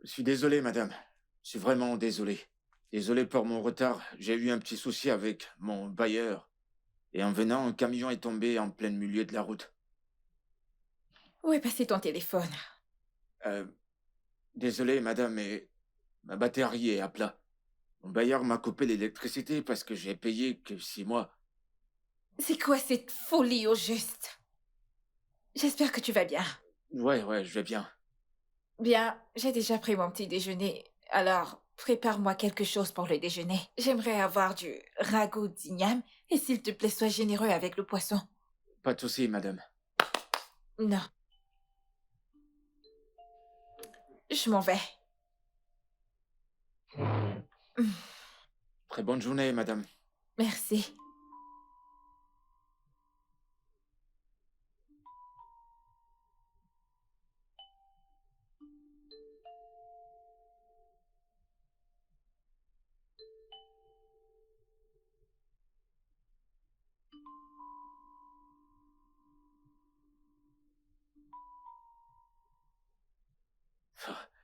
Je suis désolé, madame. Je suis vraiment désolé. Désolé pour mon retard. J'ai eu un petit souci avec mon bailleur. Et en venant, un camion est tombé en plein milieu de la route. Où est passé ton téléphone? Euh, Désolé, madame, mais ma batterie est à plat. Mon bailleur m'a coupé l'électricité parce que j'ai payé que 6 mois. C'est quoi cette folie au juste? J'espère que tu vas bien. Ouais, je vais bien. Bien, j'ai déjà pris mon petit déjeuner. Alors, prépare-moi quelque chose pour le déjeuner. J'aimerais avoir du ragoût d'igname et s'il te plaît, sois généreux avec le poisson. Pas de souci, madame. Non, je m'en vais. Très bonne journée, madame. Merci.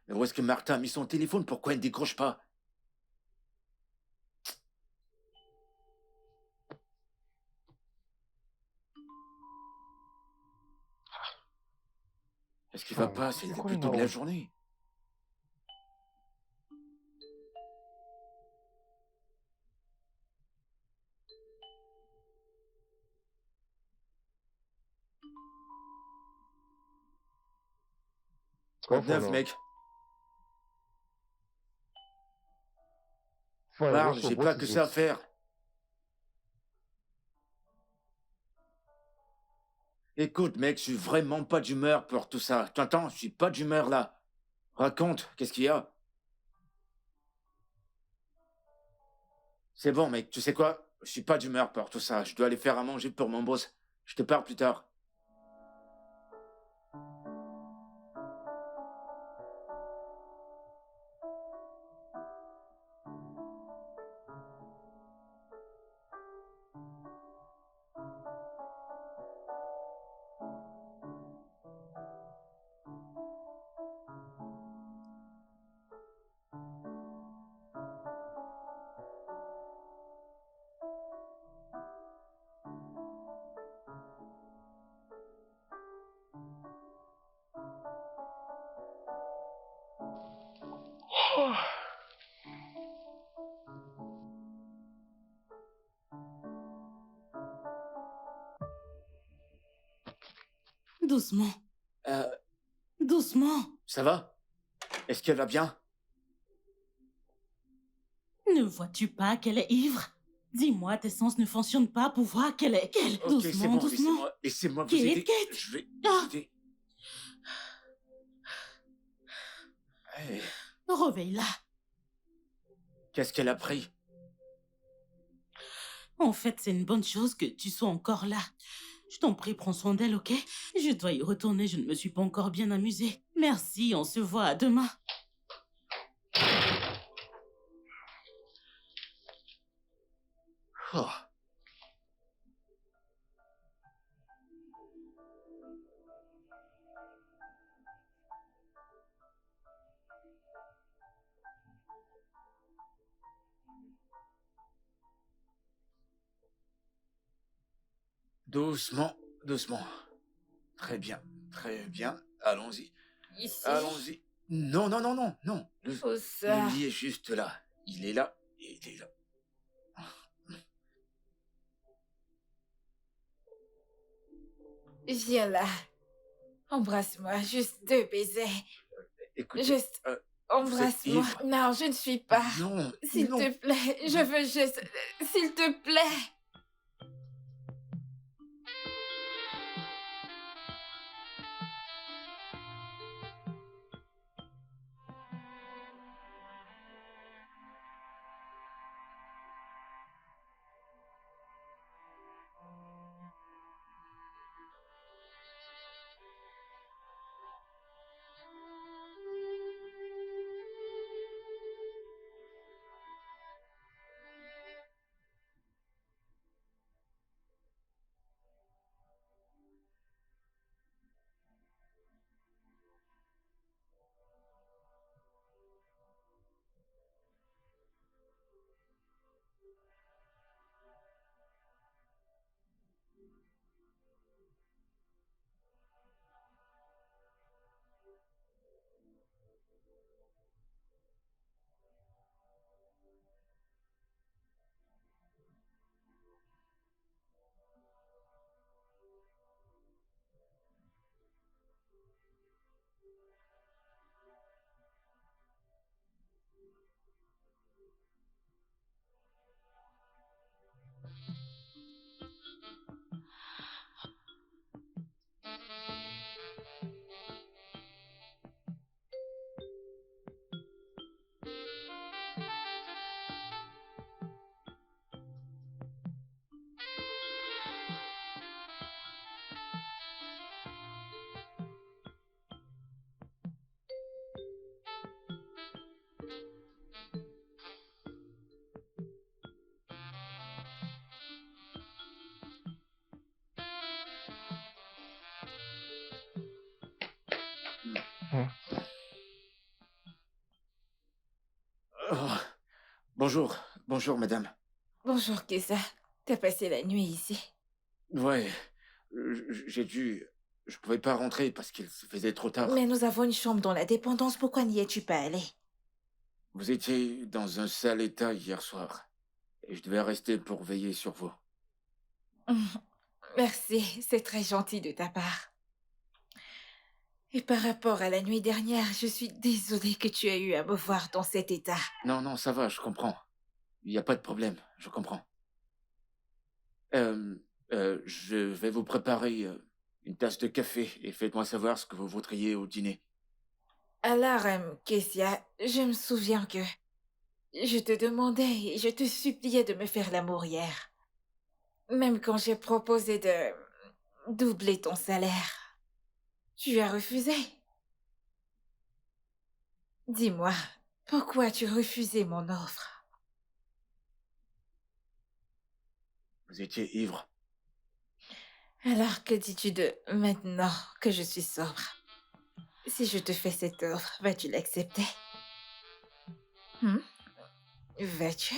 Mais où est-ce que Martha a mis son téléphone? Pourquoi elle ne décroche pas? Est-ce qu'il va pas? C'est C'est quoi le plutôt de la numéro? journée. C'est Quoi quoi de ton neuf, numéro? mec? Ouais, Parle, what's up, j'ai what pas is que ça à it? faire. Écoute, mec, je suis vraiment pas d'humeur pour tout ça. T'entends? Je suis pas d'humeur là. Raconte, qu'est-ce qu'il y a? C'est bon, mec, tu sais quoi? Je suis pas d'humeur pour tout ça. Je dois aller faire à manger pour mon boss. Je te parle plus tard. Doucement, Euh, doucement. Ça va? Est-ce qu'elle va bien? Ne vois-tu pas qu'elle est ivre? Dis-moi, tes sens ne fonctionnent pas pour voir qu'elle est... Ok, c'est Doucement, bon, doucement. laissez-moi vous Kate, aider. Kate. Je vais Ah, vous aider. Hey, réveille-la. qu'est-ce qu'elle a pris? En fait, c'est une bonne chose que tu sois encore là. Je t'en prie, prends soin d'elle, ok? Je dois y retourner, je ne me suis pas encore bien amusée. Merci, on se voit à demain. Oh. Doucement, doucement. Très bien, très bien. Allons-y, Ici. allons-y. Non. Où Le ça? lit est juste là. Il est là, il est là. Viens là. Embrasse-moi, juste 2 baisers. Écoutez, Juste vous êtes embrasse-moi. ivre. Non, je ne suis pas. Non, S'il non. te plaît, je veux juste... S'il te plaît. Bonjour, bonjour, madame. Bonjour, Kessa. T'as passé la nuit ici? Ouais, j'ai dû... Je pouvais pas rentrer parce qu'il se faisait trop tard. Mais nous avons une chambre dans la dépendance, pourquoi n'y es-tu pas allé? Vous étiez dans un sale état hier soir. Et je devais rester pour veiller sur vous. Merci, c'est très gentil de ta part. Et par rapport à la nuit dernière, je suis désolée que tu aies eu à me voir dans cet état. Non, non, ça va, je comprends. Il n'y a pas de problème, je comprends. Je vais vous préparer une tasse de café et faites-moi savoir ce que vous voudriez au dîner. Alors, Kessia, je me souviens que je te demandais et je te suppliais de me faire l'amour hier. Même quand j'ai proposé de doubler ton salaire, tu as refusé. Dis-moi, pourquoi tu refusais mon offre? Vous étiez ivre. Alors que dis-tu de maintenant que je suis sobre? Si je te fais cette offre, vas-tu l'accepter? Hmm? Vas-tu?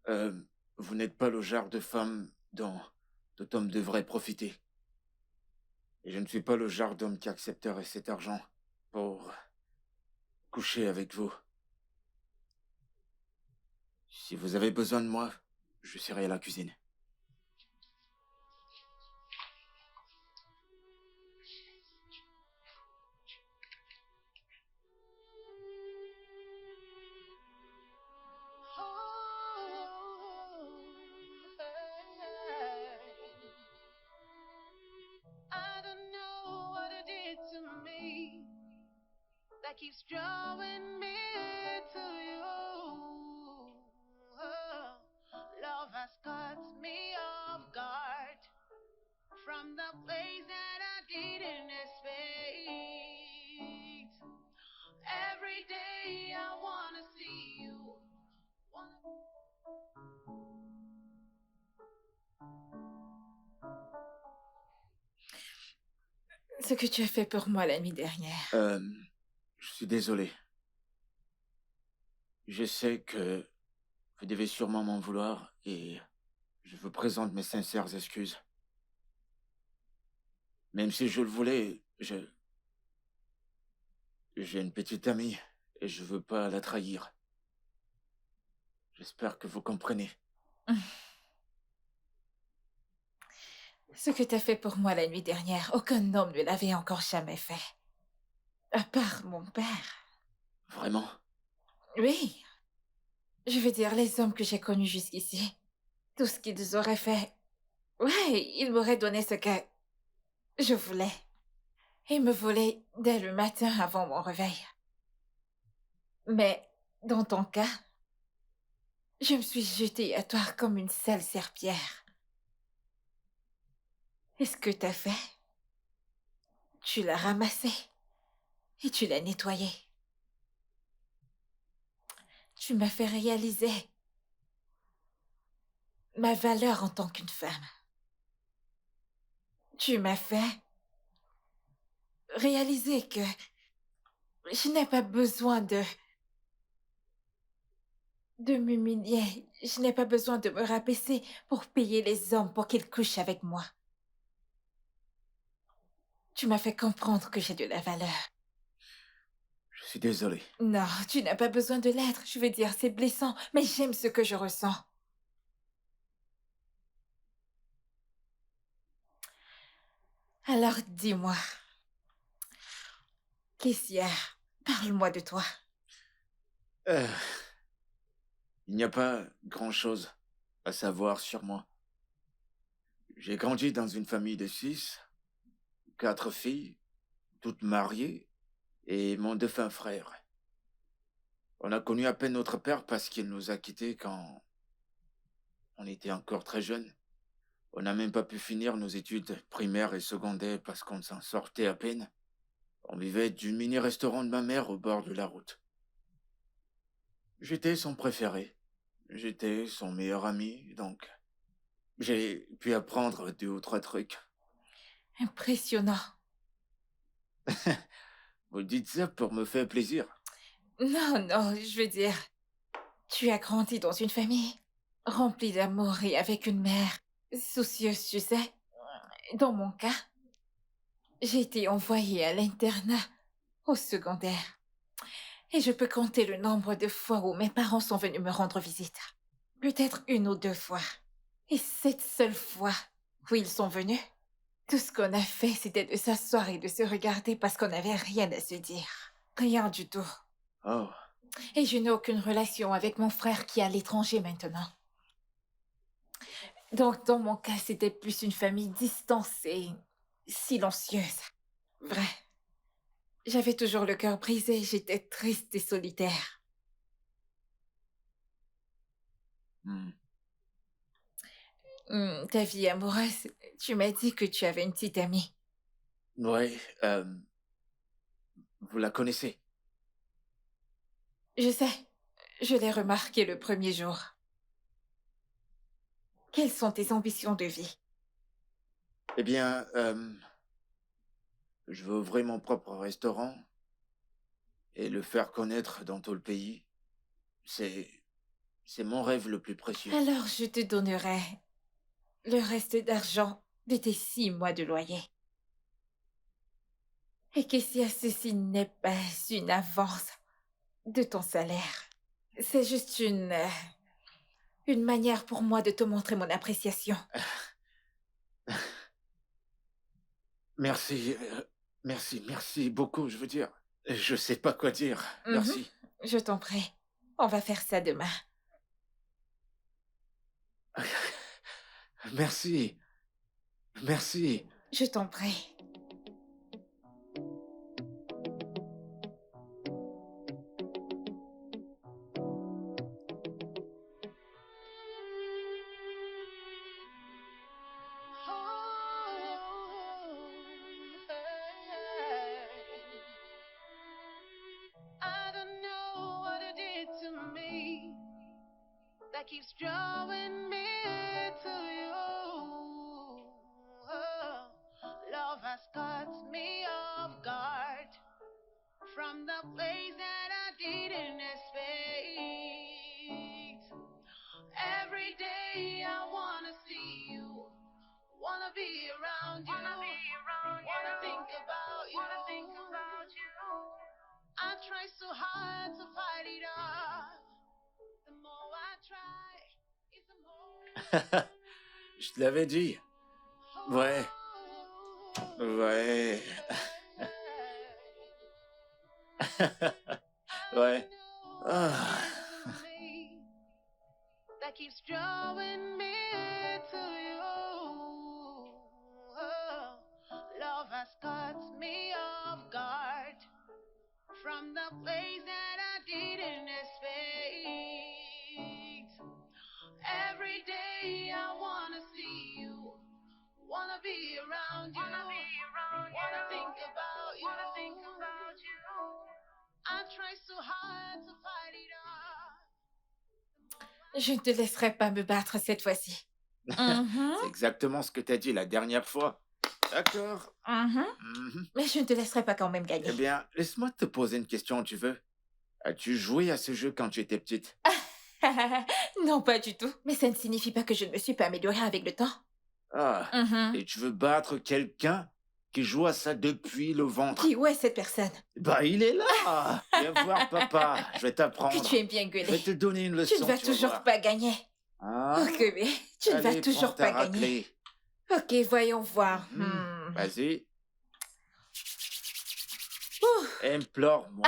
Euh, vous n'êtes pas le genre de femme dont tout homme devrait profiter. Et je ne suis pas le genre d'homme qui accepterait cet argent pour coucher avec vous. Si vous avez besoin de moi, je serai à la cuisine. I don't know what it did to me that keeps drawing me to you. Oh, love has caught me off guard from the place that I didn't expect. Every day I wanna see you. Ce que tu as fait pour moi la nuit dernière. Je suis désolé. Je sais que vous devez sûrement m'en vouloir et je vous présente mes sincères excuses. Même si je le voulais, j'ai une petite amie et je veux pas la trahir. J'espère que vous comprenez. Ce que t'as fait pour moi la nuit dernière, aucun homme ne l'avait encore jamais fait. À part mon père. Vraiment? Oui. Je veux dire, les hommes que j'ai connus jusqu'ici. Tout ce qu'ils auraient fait. Ouais, ils m'auraient donné ce que je voulais. Ils me volaient dès le matin avant mon réveil. Mais, dans ton cas, je me suis jetée à toi comme une sale serpillère. Et ce que t'as fait, tu l'as ramassé et tu l'as nettoyé. Tu m'as fait réaliser ma valeur en tant qu'une femme. Tu m'as fait réaliser que je n'ai pas besoin de m'humilier. Je n'ai pas besoin de me rabaisser pour payer les hommes pour qu'ils couchent avec moi. Tu m'as fait comprendre que j'ai de la valeur. Je suis désolé. Non, tu n'as pas besoin de l'être. Je veux dire, c'est blessant, mais j'aime ce que je ressens. Alors dis-moi, Kessia, parle-moi de toi. Euh, il n'y a pas grand-chose à savoir sur moi. J'ai grandi dans une famille de 6, 4 filles, toutes mariées, et mon défunt frère. On a connu à peine notre père parce qu'il nous a quittés quand on était encore très jeunes. On n'a même pas pu finir nos études primaires et secondaires parce qu'on s'en sortait à peine. On vivait du mini-restaurant de ma mère au bord de la route. J'étais son préféré. J'étais son meilleur ami, donc j'ai pu apprendre 2 ou 3 trucs. Impressionnant. Vous dites ça pour me faire plaisir. Non, non, je veux dire, tu as grandi dans une famille remplie d'amour et avec une mère soucieuse, tu sais. Dans mon cas, j'ai été envoyée à l'internat au secondaire. Et je peux compter le nombre de fois où mes parents sont venus me rendre visite. Peut-être 1 ou 2 fois. Et cette seule fois où ils sont venus, tout ce qu'on a fait, c'était de s'asseoir et de se regarder parce qu'on n'avait rien à se dire. Rien du tout. Oh, Et je n'ai aucune relation avec mon frère qui est à l'étranger maintenant. Donc, dans mon cas, c'était plus une famille distancée, silencieuse. Vrai. J'avais toujours le cœur brisé, j'étais triste et solitaire. hmm. Ta vie amoureuse, tu m'as dit que tu avais une petite amie. Ouais, vous la connaissez? Je sais, je l'ai remarqué le premier jour. Quelles sont tes ambitions de vie? Eh bien, je veux ouvrir mon propre restaurant et le faire connaître dans tout le pays. C'est mon rêve le plus précieux. Alors je te donnerai le reste d'argent de tes 6 mois de loyer. Et que si ceci n'est pas une avance de ton salaire, c'est juste une manière pour moi de te montrer mon appréciation. Merci, merci beaucoup, je veux dire. Je sais pas quoi dire. Mhm. Merci. Je t'en prie, on va faire ça demain. Merci. Merci. Je t'en prie. I don't know what it did to me that keeps drawing me to you. Oh, love has caught me off guard from the place that I didn't expect. Every day I wanna see you, wanna be around you, wanna think about you. I try so hard to fight it off. The more I try, it's the more. Je te l'avais dit. Ouais. Ouais. Ouais. Ah. That keeps drawing me to you. Oh, love has caught me off guard from the place that I didn't expect. Every day I wanna see you, wanna be around you, wanna think about you. I try so hard to fight it off. Je ne te laisserai pas me battre cette fois-ci. Mhm, C'est exactement ce que t'as dit la dernière fois. D'accord. mhm. Mhm. Mais je ne te laisserai pas quand même Eh gagner. bien, laisse-moi te poser une question, tu veux? As-tu joué à ce jeu quand tu étais petite? Non, pas du tout. Mais ça ne signifie pas que je ne me suis pas améliorée avec le temps. Ah. Mhm. Et tu veux battre quelqu'un qui joue à ça depuis le ventre? Qui, où est cette personne? Bah, il est là. Viens voir, papa. Je vais t'apprendre. Que tu aimes bien Je vais gueuler. te donner une leçon. Tu ne vas vas toujours voir. pas gagner. Hein? Ok, mais tu ne vas Allez, toujours prends ta pas gagner. raclée. Ok, voyons voir. Vas-y. Ouh. Implore-moi.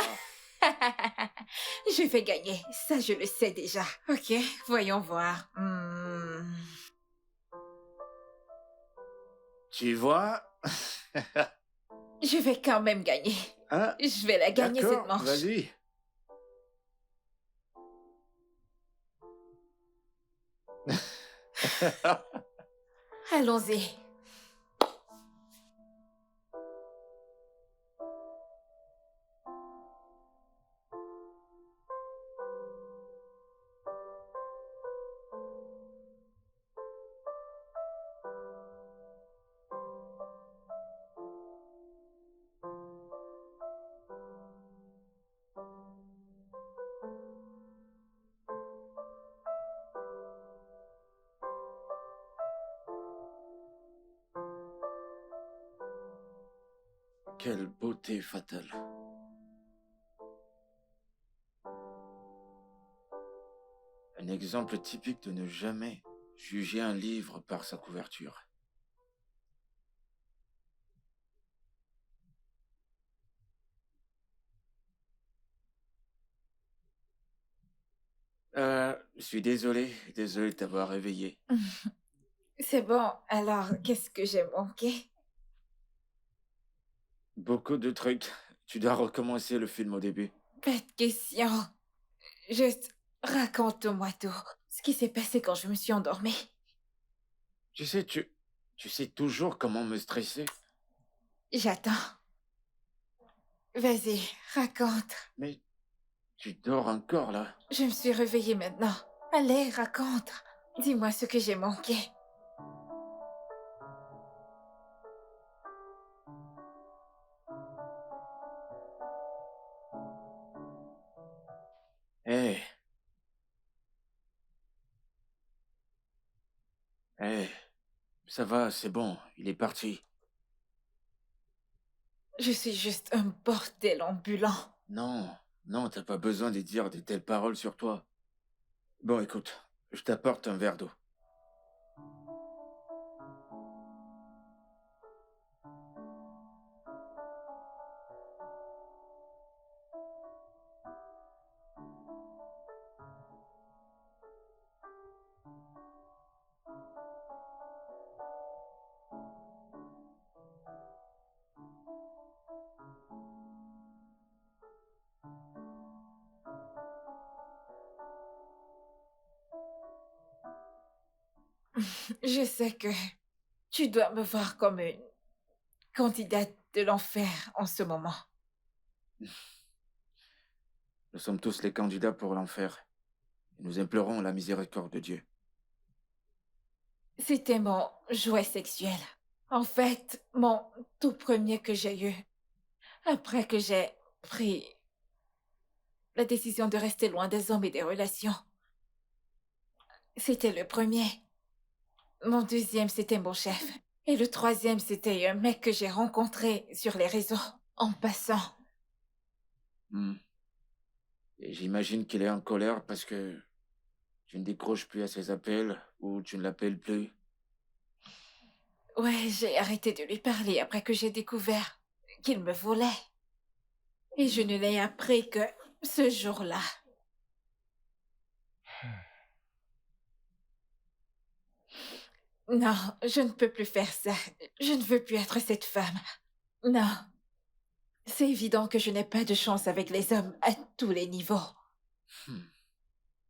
Je vais gagner. Ça, je le sais déjà. Ok, voyons voir. Tu vois? Je vais quand même gagner. Hein? Je vais la gagner cette D'accord, manche. vas-y. Allons-y. Quelle beauté fatale. Un exemple typique de ne jamais juger un livre par sa couverture. Je suis désolé de t'avoir réveillé. C'est bon, alors qu'est-ce que j'ai manqué? Beaucoup de trucs. Tu dois recommencer le film au début. Pas de question. Juste, raconte-moi tout. Ce qui s'est passé quand je me suis endormie. Tu sais toujours comment me stresser. J'attends. Vas-y, raconte. Mais tu dors encore là. Je me suis réveillée maintenant. Allez, raconte. Dis-moi ce que j'ai manqué. Hé, hé, ça va, c'est bon, il est parti. Je suis juste un bordel ambulant. Non, non, t'as pas besoin de dire de telles paroles sur toi. Bon, écoute, je t'apporte un verre d'eau. Je sais que tu dois me voir comme une candidate de l'enfer en ce moment. Nous sommes tous les candidats pour l'enfer. Et nous implorons la miséricorde de Dieu. C'était mon jouet sexuel. En fait, mon tout premier que j'ai eu. Après que j'ai pris la décision de rester loin des hommes et des relations. C'était le premier. Mon deuxième, c'était mon chef. Et le troisième, c'était un mec que j'ai rencontré sur les réseaux, en passant. Hmm. Et j'imagine qu'il est en colère parce que tu ne décroches plus à ses appels ou tu ne l'appelles plus. Ouais, j'ai arrêté de lui parler après que j'ai découvert qu'il me volait. Et je ne l'ai appris que ce jour-là. Non, je ne peux plus faire ça. Je ne veux plus être cette femme. Non. C'est évident que je n'ai pas de chance avec les hommes à tous les niveaux. Hmm.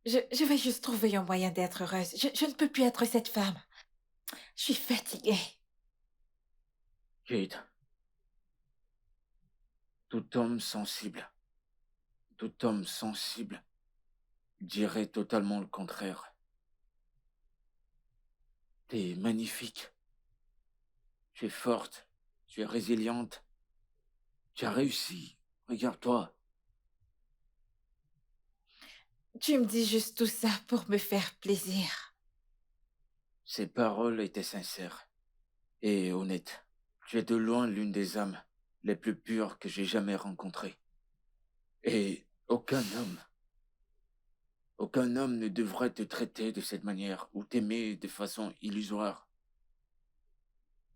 Je vais juste trouver un moyen d'être heureuse. Je ne peux plus être cette femme. Je suis fatiguée. Kate, tout homme sensible dirait totalement le contraire. T'es magnifique. Tu es forte. Tu es résiliente. Tu as réussi. Regarde-toi. Tu me dis juste tout ça pour me faire plaisir. Ces paroles étaient sincères et honnêtes. Tu es de loin l'une des âmes les plus pures que j'ai jamais rencontrées. Et aucun homme ne devrait te traiter de cette manière ou t'aimer de façon illusoire.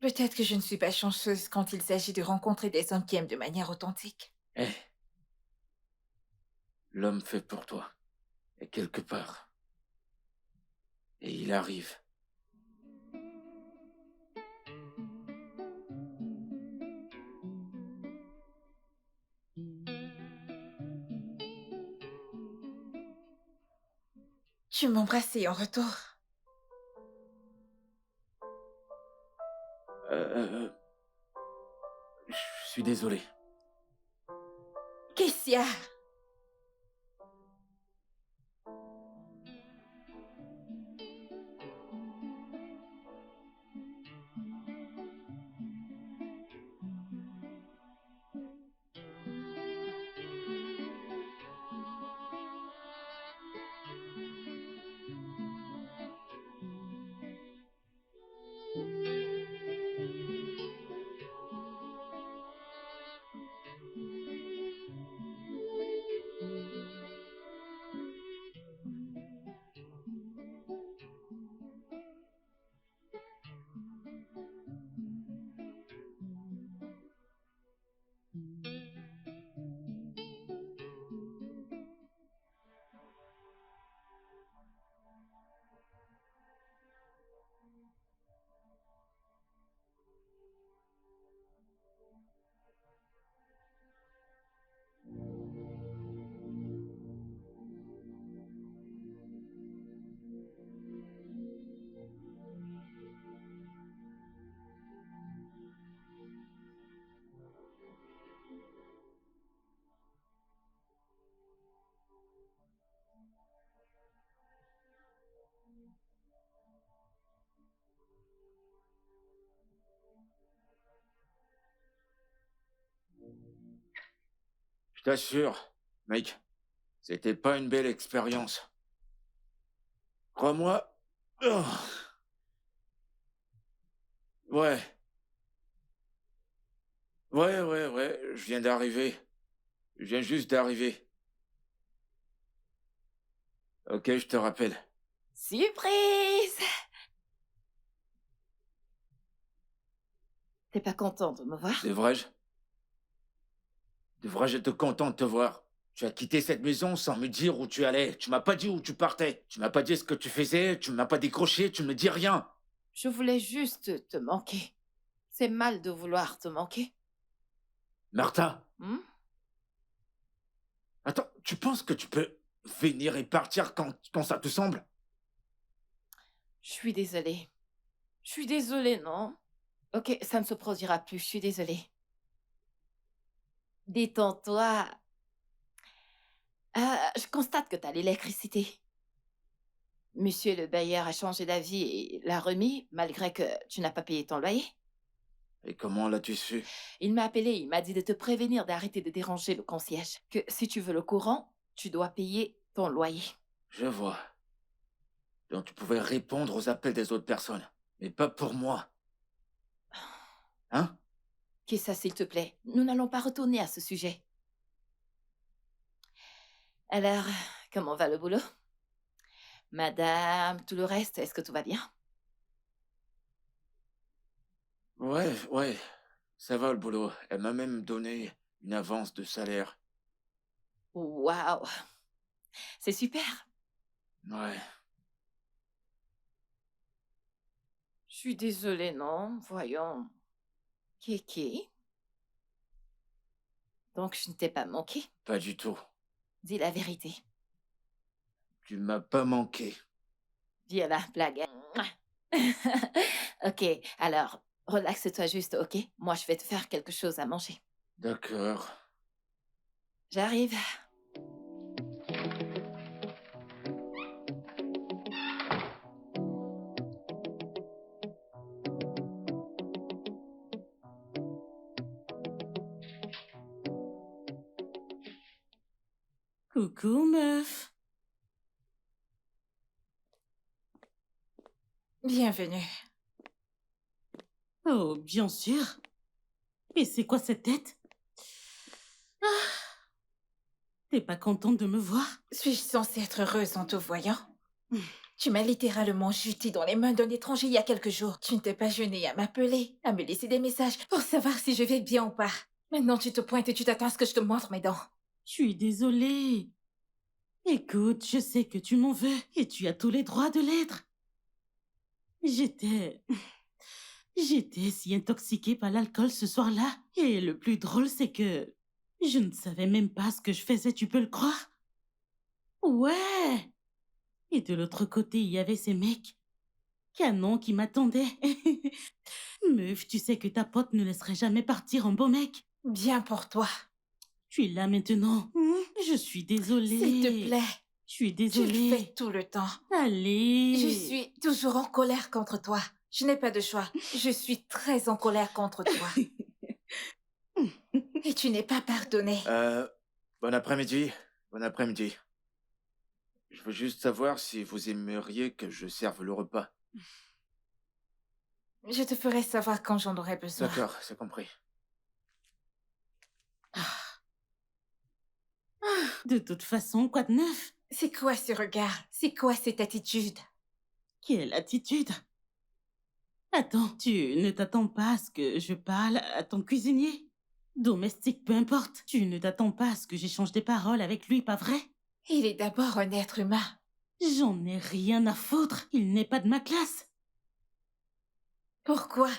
Peut-être que je ne suis pas chanceuse quand il s'agit de rencontrer des hommes qui aiment de manière authentique. Eh, l'homme fait pour toi est quelque part. Et il arrive. Tu m'embrassais en retour. suis désolé. Qu'est-ce qu'il y a? Je t'assure, mec, c'était pas une belle expérience. Crois-moi. Oh. Ouais. Ouais, je viens d'arriver. Je viens juste d'arriver. Ok, je te rappelle. Surprise! T'es pas content de me voir? Devrais-je être content de te voir? Tu as quitté cette maison sans me dire où tu allais. Tu m'as pas dit où tu partais. Tu m'as pas dit ce que tu faisais. Tu m'as pas décroché. Tu me dis rien. Je voulais juste te manquer. C'est mal de vouloir te manquer. Martha, Hmm? attends, tu penses que tu peux venir et partir quand ça te semble? Je suis désolée. Je suis désolée, non? Ok, ça ne se produira plus, je suis désolée. Détends-toi. Je constate que t'as l'électricité. Monsieur le bailleur a changé d'avis et l'a remis, malgré que tu n'as pas payé ton loyer. Et comment l'as-tu su? Il m'a appelé, il m'a dit de te prévenir d'arrêter de déranger le concierge. Que si tu veux le courant, tu dois payer ton loyer. Je vois. Donc tu pouvais répondre aux appels des autres personnes, mais pas pour moi. Hein? Qu'est-ce ça, s'il te plaît? Nous n'allons pas retourner à ce sujet. Alors, comment va le boulot? Madame, tout le reste, est-ce que tout va bien? Ouais, ça va le boulot. Elle m'a même donné une avance de salaire. Waouh! C'est super! Ouais. Je suis désolée, non? Voyons. Kéké? Donc, je ne t'ai pas manqué? Pas du tout. Dis la vérité. Tu m'as pas manqué. Dis la blague. Ok, alors, relaxe-toi juste, ok? Moi, je vais te faire quelque chose à manger. D'accord. J'arrive. Coucou, meuf. Bienvenue. Oh, bien sûr. Mais c'est quoi cette tête? Ah. T'es pas contente de me voir? Suis-je censée être heureuse en te voyant? Tu m'as littéralement jeté dans les mains d'un étranger il y a quelques jours. Tu ne t'es pas gêné à m'appeler, à me laisser des messages pour savoir si je vais bien ou pas. Maintenant, tu te pointes et tu t'attends à ce que je te montre mes dents. Je suis désolée. Écoute, je sais que tu m'en veux et tu as tous les droits de l'être. J'étais si intoxiquée par l'alcool ce soir-là. Et le plus drôle, c'est que je ne savais même pas ce que je faisais, tu peux le croire? Ouais. Et de l'autre côté, il y avait ces mecs canons qui m'attendaient. Meuf, tu sais que ta pote ne laisserait jamais partir un beau mec. Bien pour toi. Tu es là maintenant. Je suis désolée. S'il te plaît, Je suis tu le désolée. fais tout le temps. Allez. Je suis toujours en colère contre toi. Je n'ai pas de choix. Je suis très en colère contre toi. Et tu n'es pas pardonné. Bon après-midi. Bon après-midi. Je veux juste savoir si vous aimeriez que je serve le repas. Je te ferai savoir quand j'en aurai besoin. D'accord, c'est compris. De toute façon, quoi de neuf? C'est quoi ce regard? C'est quoi cette attitude? Quelle attitude? Attends, tu ne t'attends pas à ce que je parle à ton cuisinier? Domestique, peu importe. Tu ne t'attends pas à ce que j'échange des paroles avec lui, pas vrai? Il est d'abord un être humain. J'en ai rien à foutre. Il n'est pas de ma classe. Pourquoi?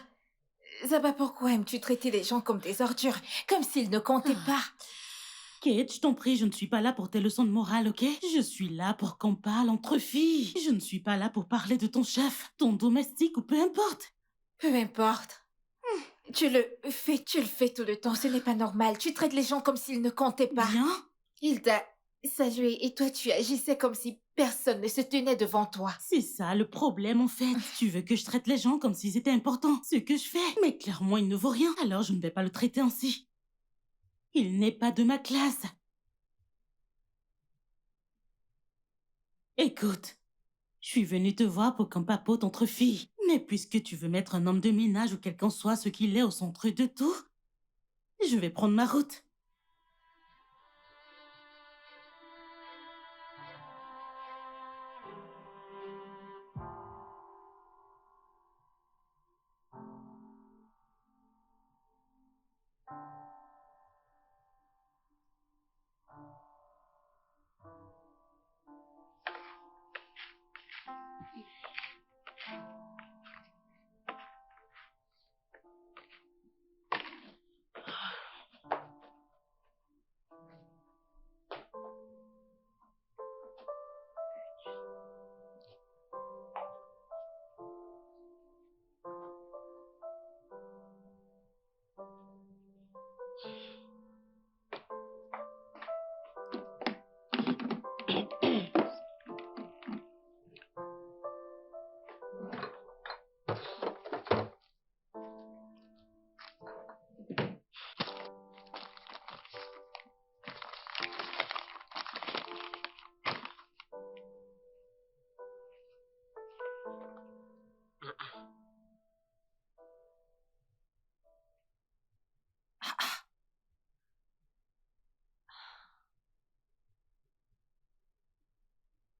Zaba, pourquoi aimes-tu traiter les gens comme des ordures? Comme s'ils ne comptaient pas? Kate, je t'en prie, je ne suis pas là pour tes leçons de morale, ok? Je suis là pour qu'on parle entre filles. Je ne suis pas là pour parler de ton chef, ton domestique ou peu importe. Peu importe. Tu le fais tout le temps. Ce n'est pas normal. Tu traites les gens comme s'ils ne comptaient pas. Bien? Il t'a salué et toi tu agissais comme si personne ne se tenait devant toi. C'est ça le problème en fait. Tu veux que je traite les gens comme s'ils étaient importants. Ce que je fais. Mais clairement, il ne vaut rien. Alors je ne vais pas le traiter ainsi. Il n'est pas de ma classe. Écoute, je suis venue te voir pour qu'on papote entre filles. Mais puisque tu veux mettre un homme de ménage ou quelqu'un soit ce qu'il est au centre de tout, je vais prendre ma route.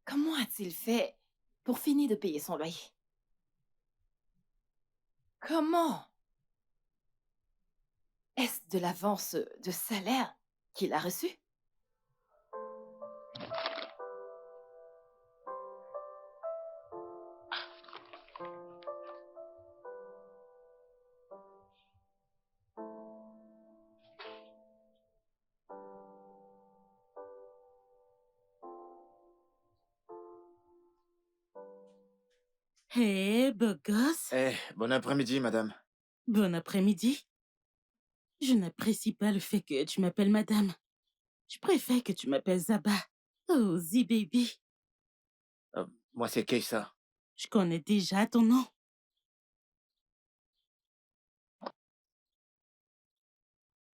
Comment a-t-il fait pour finir de payer son loyer? Comment? Est-ce de l'avance de salaire qu'il a reçu? Hé, beau gosse. Bon après-midi, madame. Bon après-midi. Je n'apprécie pas le fait que tu m'appelles madame. Je préfère que tu m'appelles Zaba. Oh, Z-Baby. Moi, c'est Keissa. Je connais déjà ton nom.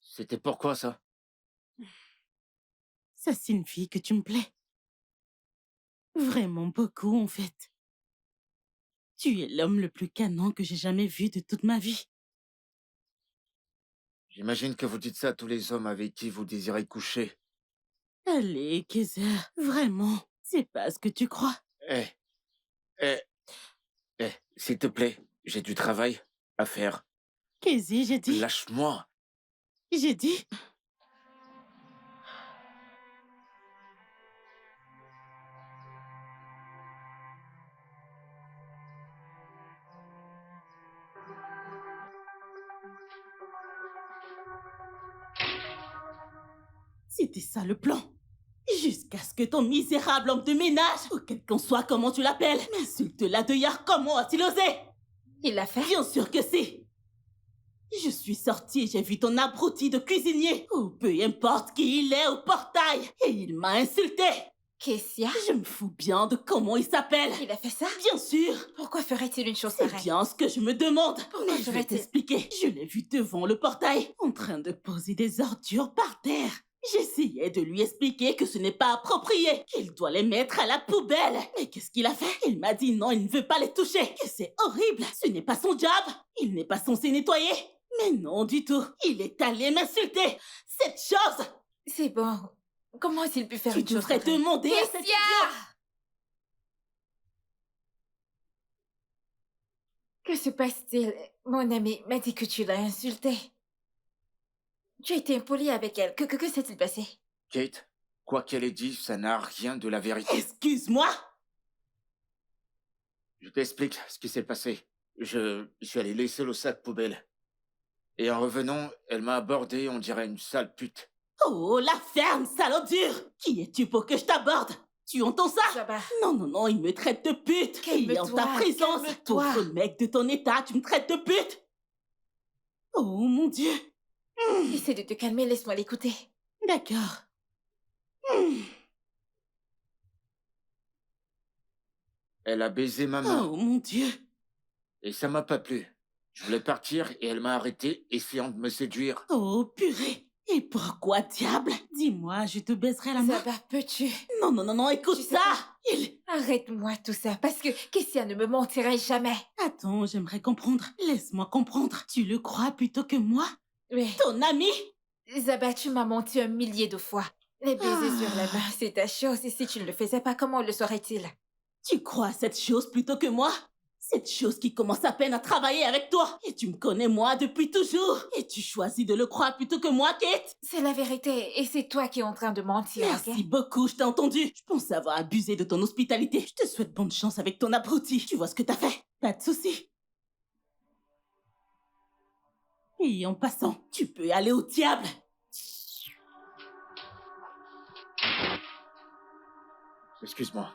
C'était pourquoi, ça? Ça signifie que tu me plais. Vraiment beaucoup, en fait. Tu es l'homme le plus canon que j'ai jamais vu de toute ma vie. J'imagine que vous dites ça à tous les hommes avec qui vous désirez coucher. Allez, Kaiser, vraiment, c'est pas ce que tu crois. Eh, eh, s'il te plaît, j'ai du travail à faire. Kaiser, j'ai dit... Lâche-moi. J'ai dit... C'était ça le plan. Jusqu'à ce que ton misérable homme de ménage, ou quel qu'en soit comment tu l'appelles, m'insulte là dehors. Comment a-t-il osé? Il l'a fait? Bien sûr que si. Je suis sortie et j'ai vu ton abruti de cuisinier, ou peu importe qui il est, au portail, et il m'a insulté. Kessia, Je me fous bien de comment il s'appelle. il a fait ça? Bien sûr. Pourquoi ferait-il une chose C'est pareille? bien ce que je me demande. Pourquoi Mais je vais ferait-il- t'expliquer. Je l'ai vu devant le portail, en train de poser des ordures par terre. J'essayais de lui expliquer que ce n'est pas approprié, qu'il doit les mettre à la poubelle. Mais qu'est-ce qu'il a fait? Il m'a dit non, il ne veut pas les toucher, que c'est horrible. Ce n'est pas son job. Il n'est pas censé nettoyer. Mais non du tout. Il est allé m'insulter. Cette chose. C'est bon. Comment a-t-il pu faire Tu une chose devrais pareille? demander à cette Kessia! idiote. Que se passe-t-il? Mon ami m'a dit que tu l'as insultée. Tu as été impoli avec elle. Que s'est-il passé? Kate, quoi qu'elle ait dit, ça n'a rien de la vérité. Excuse-moi. Je t'explique ce qui s'est passé. Je suis allé laisser le sac poubelle. Et en revenant, elle m'a abordé, on dirait une sale pute. Oh, la ferme, salaud dur. Qui es-tu pour que je t'aborde? Tu entends ça? Zaba, Non, non, non, il me traite de pute. Et en ta Calme-toi, présence, calme-toi. pauvre mec de ton état, tu me traites de pute. Oh, mon Dieu. essaie de te calmer, laisse-moi l'écouter. D'accord. Elle a baisé ma main. Oh, mon Dieu. Et ça m'a pas plu. Je voulais partir et elle m'a arrêté, essayant de me séduire. Oh, purée. Et pourquoi, diable? Dis-moi, je te baiserai la main. Zaba, peux-tu? Non, non, non, non, écoute Tu sais ça. quoi? Il... Arrête-moi tout ça, parce que Kessia ne me mentirait jamais. Attends, j'aimerais comprendre. Laisse-moi comprendre. Tu le crois plutôt que moi? Oui. Ton ami? Zaba, tu m'as menti 1 000 000 de fois. Les baisers sur la Ah. main, c'est ta chose, et si tu ne le faisais pas, comment le saurait-il? Tu crois à cette chose plutôt que moi? Cette chose qui commence à peine à travailler avec toi. Et tu me connais moi depuis toujours. Et tu choisis de le croire plutôt que moi, Kate? C'est la vérité, et c'est toi qui es en train de mentir, Merci ok? beaucoup, je t'ai entendu. Je pensais avoir abusé de ton hospitalité. Je te souhaite bonne chance avec ton abruti. Tu vois ce que t'as fait? Pas de souci. Et en passant, tu peux aller au diable. Excuse-moi.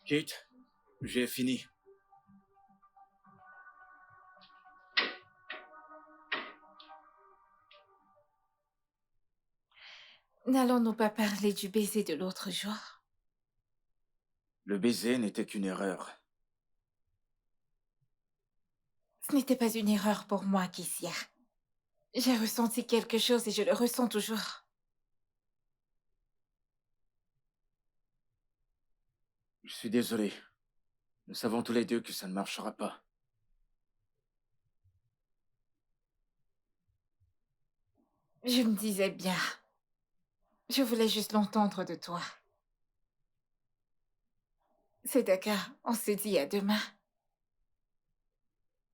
Kate, j'ai fini. N'allons-nous pas parler du baiser de l'autre jour? Le baiser n'était qu'une erreur. Ce n'était pas une erreur pour moi, Kessia. J'ai ressenti quelque chose et je le ressens toujours. Je suis désolé. Nous savons tous les deux que ça ne marchera pas. Je me disais bien. Je voulais juste l'entendre de toi. C'est d'accord, on se dit à demain.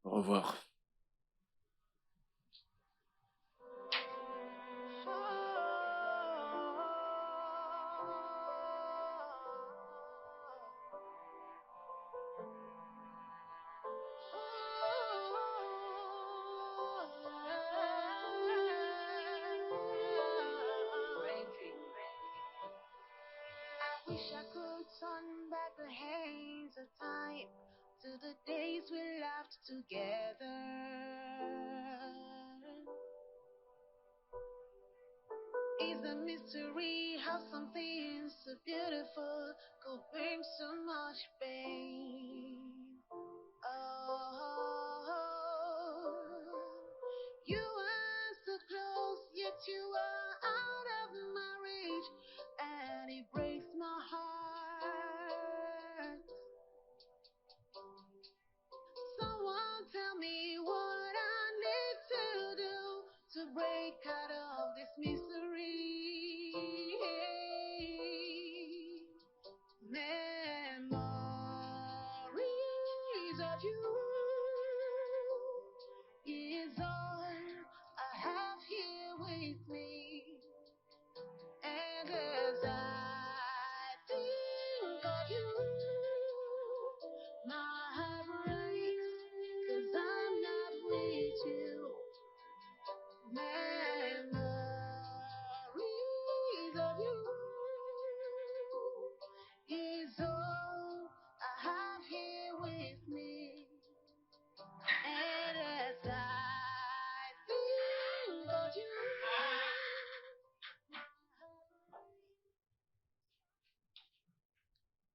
Au revoir. I wish I could turn back the hands of time to the days we laughed together. It's a mystery how something so beautiful could bring so much pain. Oh, you are so close, yet you are out of my reach, and it breaks my heart. Someone tell me what I need to do to break out of this misery.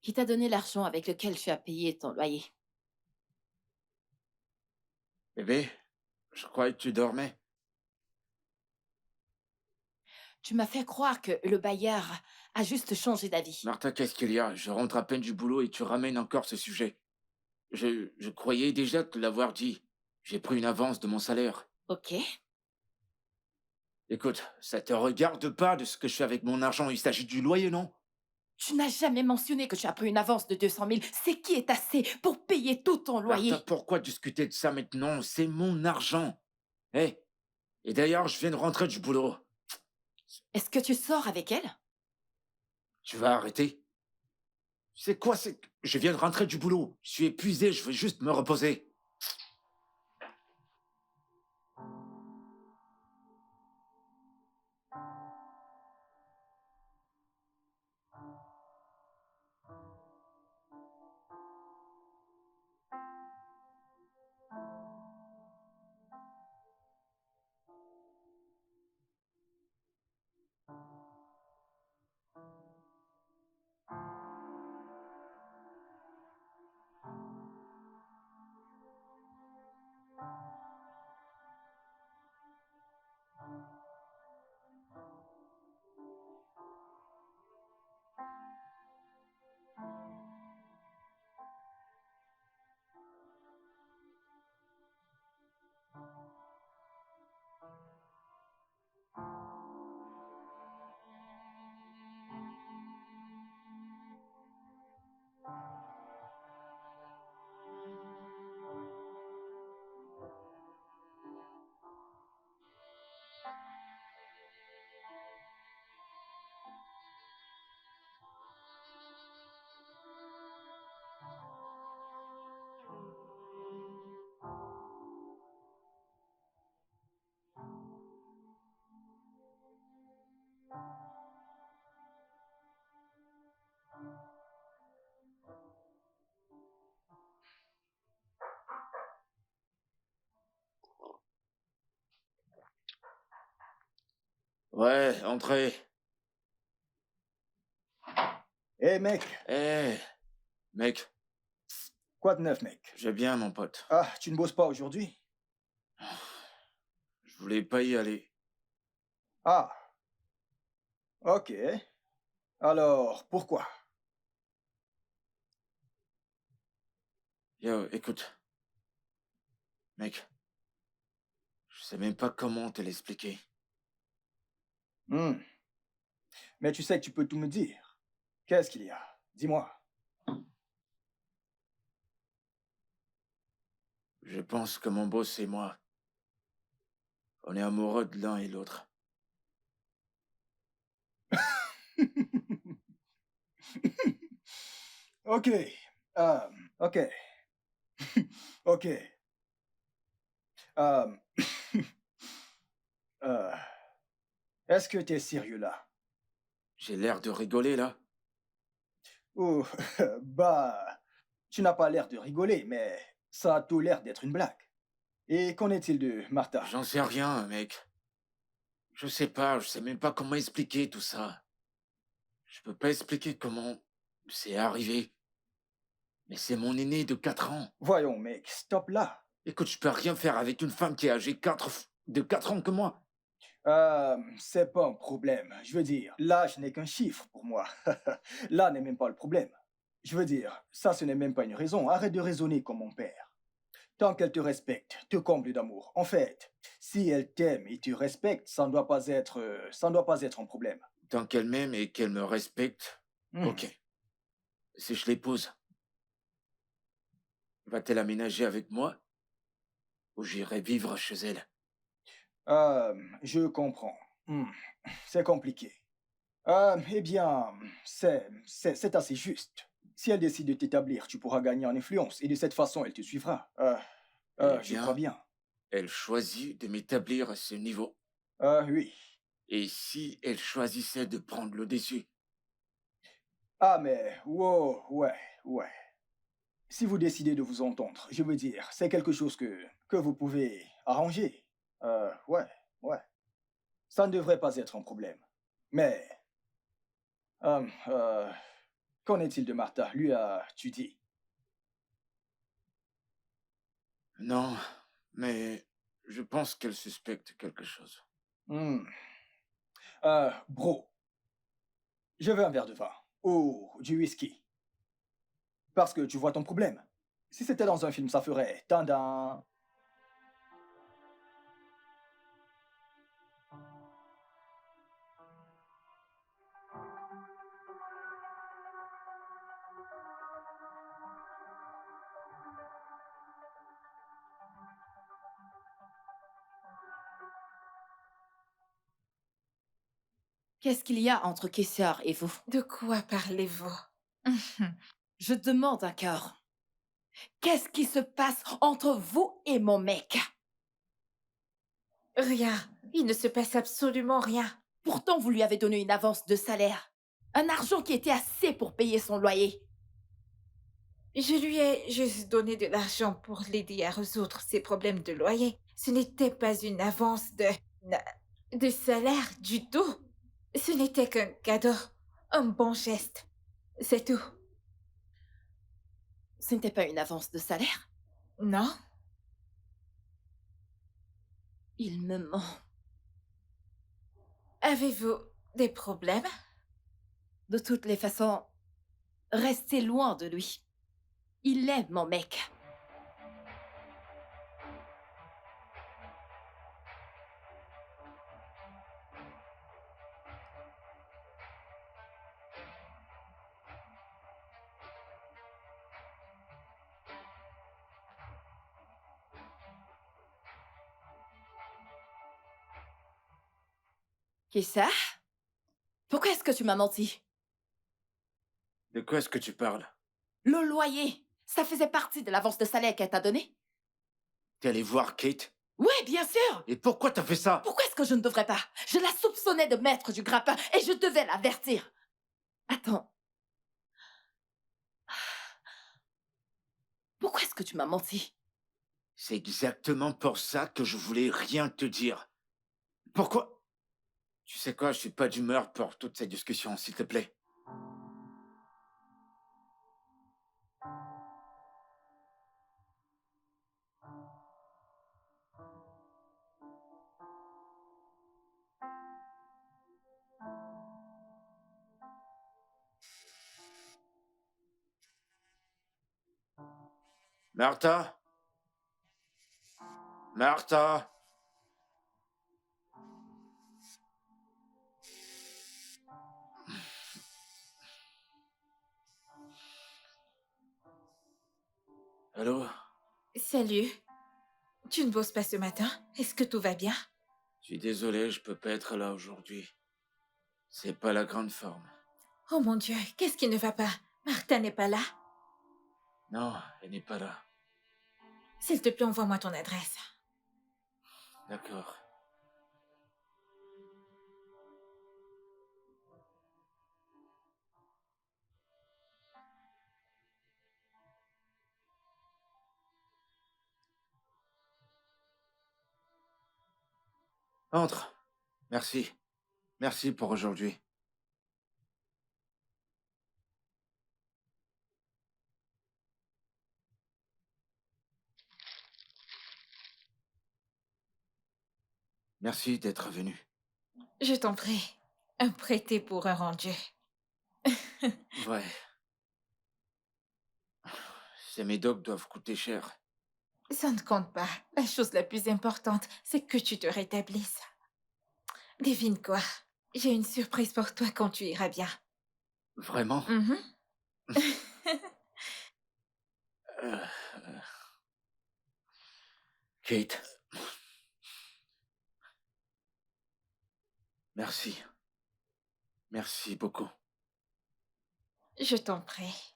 Qui t'a donné l'argent avec lequel tu as payé ton loyer? Bébé, je croyais que tu dormais. Tu m'as fait croire que le bailleur a juste changé d'avis. Martha, qu'est-ce qu'il y a? Je rentre à peine du boulot et tu ramènes encore ce sujet. Je croyais déjà te l'avoir dit. J'ai pris une avance de mon salaire. Ok. Écoute, ça te regarde pas de ce que je fais avec mon argent. Il s'agit du loyer, non? Tu n'as jamais mentionné que tu as pris une avance de 200 000. C'est qui est assez pour payer tout ton loyer? Martha, pourquoi discuter de ça maintenant? C'est mon argent. Hé, et d'ailleurs, je viens de rentrer du boulot. Est-ce que tu sors avec elle? Tu vas arrêter? C'est quoi? Je viens de rentrer du boulot. Je suis épuisé, je veux juste me reposer. Ouais, entrez. Hé mec, Eh, mec, quoi de neuf mec? je vais bien, mon pote. Ah, tu ne bosses pas aujourd'hui? Je voulais pas y aller. Ah, ok. Alors, pourquoi? Yo, écoute. Mec, je sais même pas comment te l'expliquer. Hmm. Mais tu sais que tu peux tout me dire. Qu'est-ce qu'il y a? Dis-moi. Je pense que mon boss et moi, on est amoureux de l'un et l'autre. Ok. Ok. Ok. Euh, euh, Est-ce que t'es sérieux là? J'ai l'air de rigoler, là? Ou, bah, tu n'as pas l'air de rigoler, mais ça a tout l'air d'être une blague. Et qu'en est-il de Martha? J'en sais rien, mec. Je sais même pas comment expliquer tout ça. Je peux pas expliquer comment c'est arrivé. Mais c'est mon aîné de 4 ans. Voyons, mec, stop là. Écoute, je peux rien faire avec une femme qui est âgée de 4 ans que moi. C'est pas un problème. Je veux dire, l'âge n'est qu'un chiffre pour moi. Là n'est même pas le problème. Je veux dire, ça ce n'est même pas une raison. Arrête de raisonner comme mon père. Tant qu'elle te respecte, te comble d'amour. En fait, si elle t'aime et te respecte, ça ne doit pas être un problème. Tant qu'elle m'aime et qu'elle me respecte, Hmm. ok. Si je l'épouse, va-t-elle aménager avec moi? Ou j'irai vivre chez elle? Je comprends. Hmm. C'est compliqué. Eh bien, c'est assez juste. Si elle décide de t'établir, tu pourras gagner en influence et de cette façon, elle te suivra. Eh Je bien, crois bien. elle choisit de m'établir à ce niveau. Oui. Et si elle choisissait de prendre le dessus? Ah, mais, wow, ouais. Si vous décidez de vous entendre, je veux dire, c'est quelque chose que vous pouvez arranger. Ouais. Ça ne devrait pas être un problème. Mais, euh, euh, Qu'en est-il de Martha? Lui as-tu dit? Non, mais je pense qu'elle suspecte quelque chose. Hmm. Bro, je veux un verre de vin. Ou du whisky. Parce que tu vois ton problème. Si c'était dans un film, ça ferait tadam. Qu'est-ce qu'il y a entre Kessar et vous? De quoi parlez-vous? Je demande un cœur. Qu'est-ce qui se passe entre vous et mon mec? Rien. Il ne se passe absolument rien. Pourtant, vous lui avez donné une avance de salaire. Un argent qui était assez pour payer son loyer. Je lui ai juste donné de l'argent pour l'aider à résoudre ses problèmes de loyer. Ce n'était pas une avance de salaire du tout. Ce n'était qu'un cadeau. Un bon geste. C'est tout. Ce n'était pas une avance de salaire. Non? Il me ment. Avez-vous des problèmes? De toutes les façons, restez loin de lui. Il est mon mec. Qui ça? Pourquoi est-ce que tu m'as menti? De quoi est-ce que tu parles? Le loyer, ça faisait partie de l'avance de salaire qu'elle t'a donnée? T'es allé voir Kate? Oui, bien sûr! Et pourquoi t'as fait ça? Pourquoi est-ce que je ne devrais pas? Je la soupçonnais de mettre du grappin et je devais l'avertir. Attends. Pourquoi est-ce que tu m'as menti? C'est exactement pour ça que je voulais rien te dire. Pourquoi? Tu sais quoi, je suis pas d'humeur pour toute cette discussion, s'il te plaît. Martha? Martha? Allô? Salut. Tu ne bosses pas ce matin? Est-ce que tout va bien? Je suis désolé, je peux pas être là aujourd'hui. C'est pas la grande forme. Oh mon Dieu, qu'est-ce qui ne va pas? Martha n'est pas là? Non, elle n'est pas là. S'il te plaît, envoie-moi ton adresse. D'accord. Entre. Merci. Merci pour aujourd'hui. Merci d'être venu. Je t'en prie. Un prêté pour un rendu. Ouais. Ces médocs doivent coûter cher. Ça ne compte pas. La chose la plus importante, c'est que tu te rétablisses. Devine quoi? J'ai une surprise pour toi quand tu iras bien. Vraiment? Mhm. Euh, Kate. Merci. Merci beaucoup. Je t'en prie.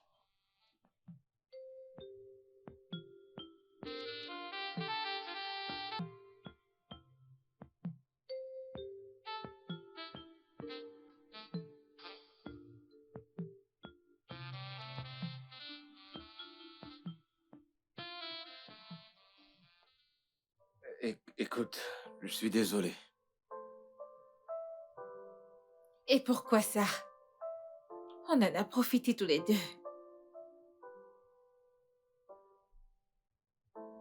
Écoute, je suis désolé. Et pourquoi ça? On en a profité tous les deux.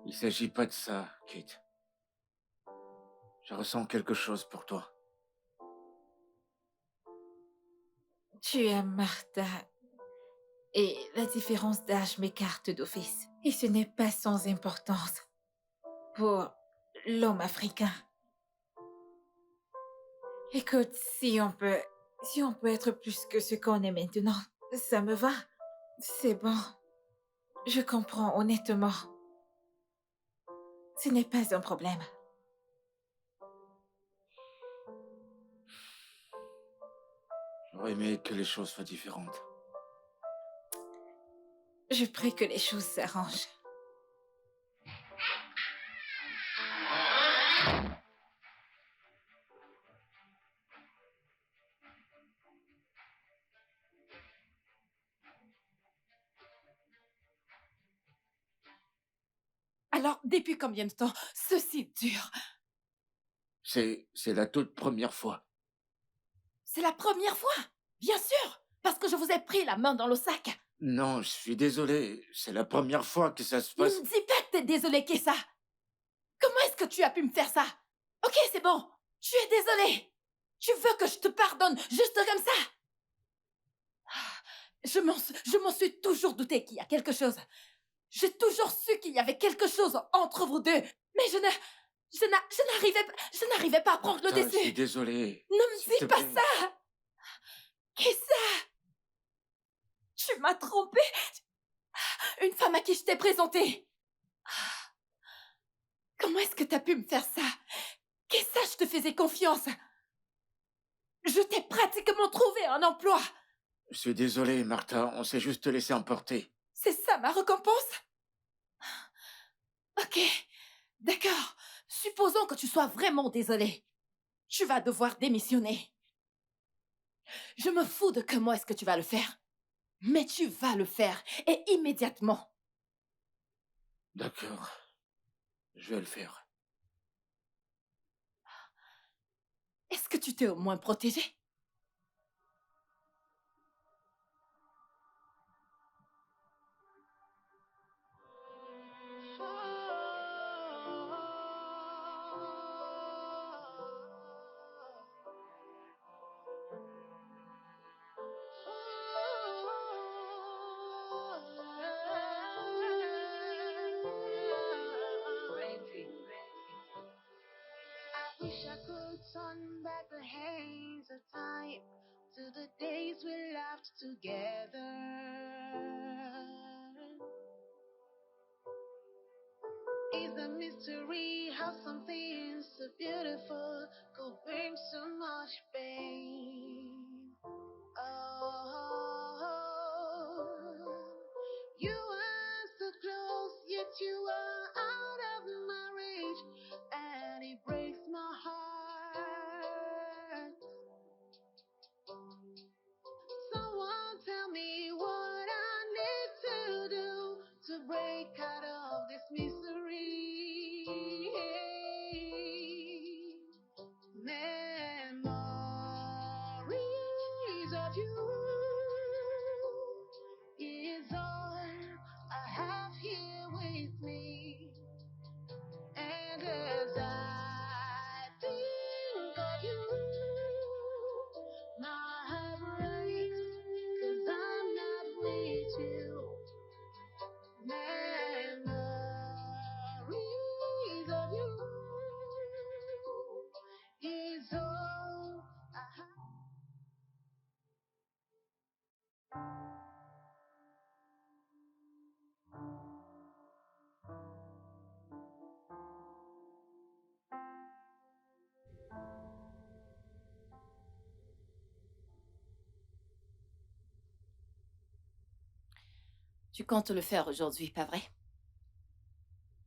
Il s'agit pas de ça, Kate. Je ressens quelque chose pour toi. Tu es Martha. Et la différence d'âge m'écarte d'office. Et ce n'est pas sans importance pour l'homme africain. Écoute, si on peut être plus que ce qu'on est maintenant, ça me va. C'est bon. Je comprends honnêtement. Ce n'est pas un problème. J'aurais aimé que les choses soient différentes. Je prie que les choses s'arrangent. Alors, depuis combien de temps ceci dure? C'est la toute première fois. C'est la première fois? Bien sûr, parce que je vous ai pris la main dans le sac. Non, je suis désolé. C'est la première fois que ça se Ne passe. me dis pas que t'es désolé, Kessa. Comment est-ce que tu as pu me faire ça? Ok, c'est bon. Tu es désolé. Tu veux que je te pardonne juste comme ça? Je m'en suis toujours douté qu'il y a quelque chose. J'ai toujours su qu'il y avait quelque chose entre vous deux. Mais je n'arrivais pas à prendre le Martha, je suis dessus. désolé. Ne me S'il dis te pas plaît. ça. Kessa, tu m'as trompée. Une femme à qui je t'ai présentée. Comment est-ce que t'as pu me faire ça? Kessa, je te faisais confiance. Je t'ai pratiquement trouvé un emploi. Je suis désolé, Martha. On s'est juste laissé emporter. C'est ça ma récompense? Ok, d'accord. Supposons que tu sois vraiment désolé. Tu vas devoir démissionner. Je me fous de comment est-ce que tu vas le faire. Mais tu vas le faire, et immédiatement. D'accord. Je vais le faire. Est-ce que tu t'es au moins protégé? I wish I could turn back the hands of time to the days we laughed together. It's a mystery how something so beautiful could bring so much pain. Oh, you are so close, yet you are out of my reach, and it breaks my heart. Someone tell me what I need to do to break out of this misery. Memories of you is all I have here with me. And as I think of you, my heart breaks, 'cause I'm not with you. Memories of you is all I have. Tu comptes le faire aujourd'hui, pas vrai?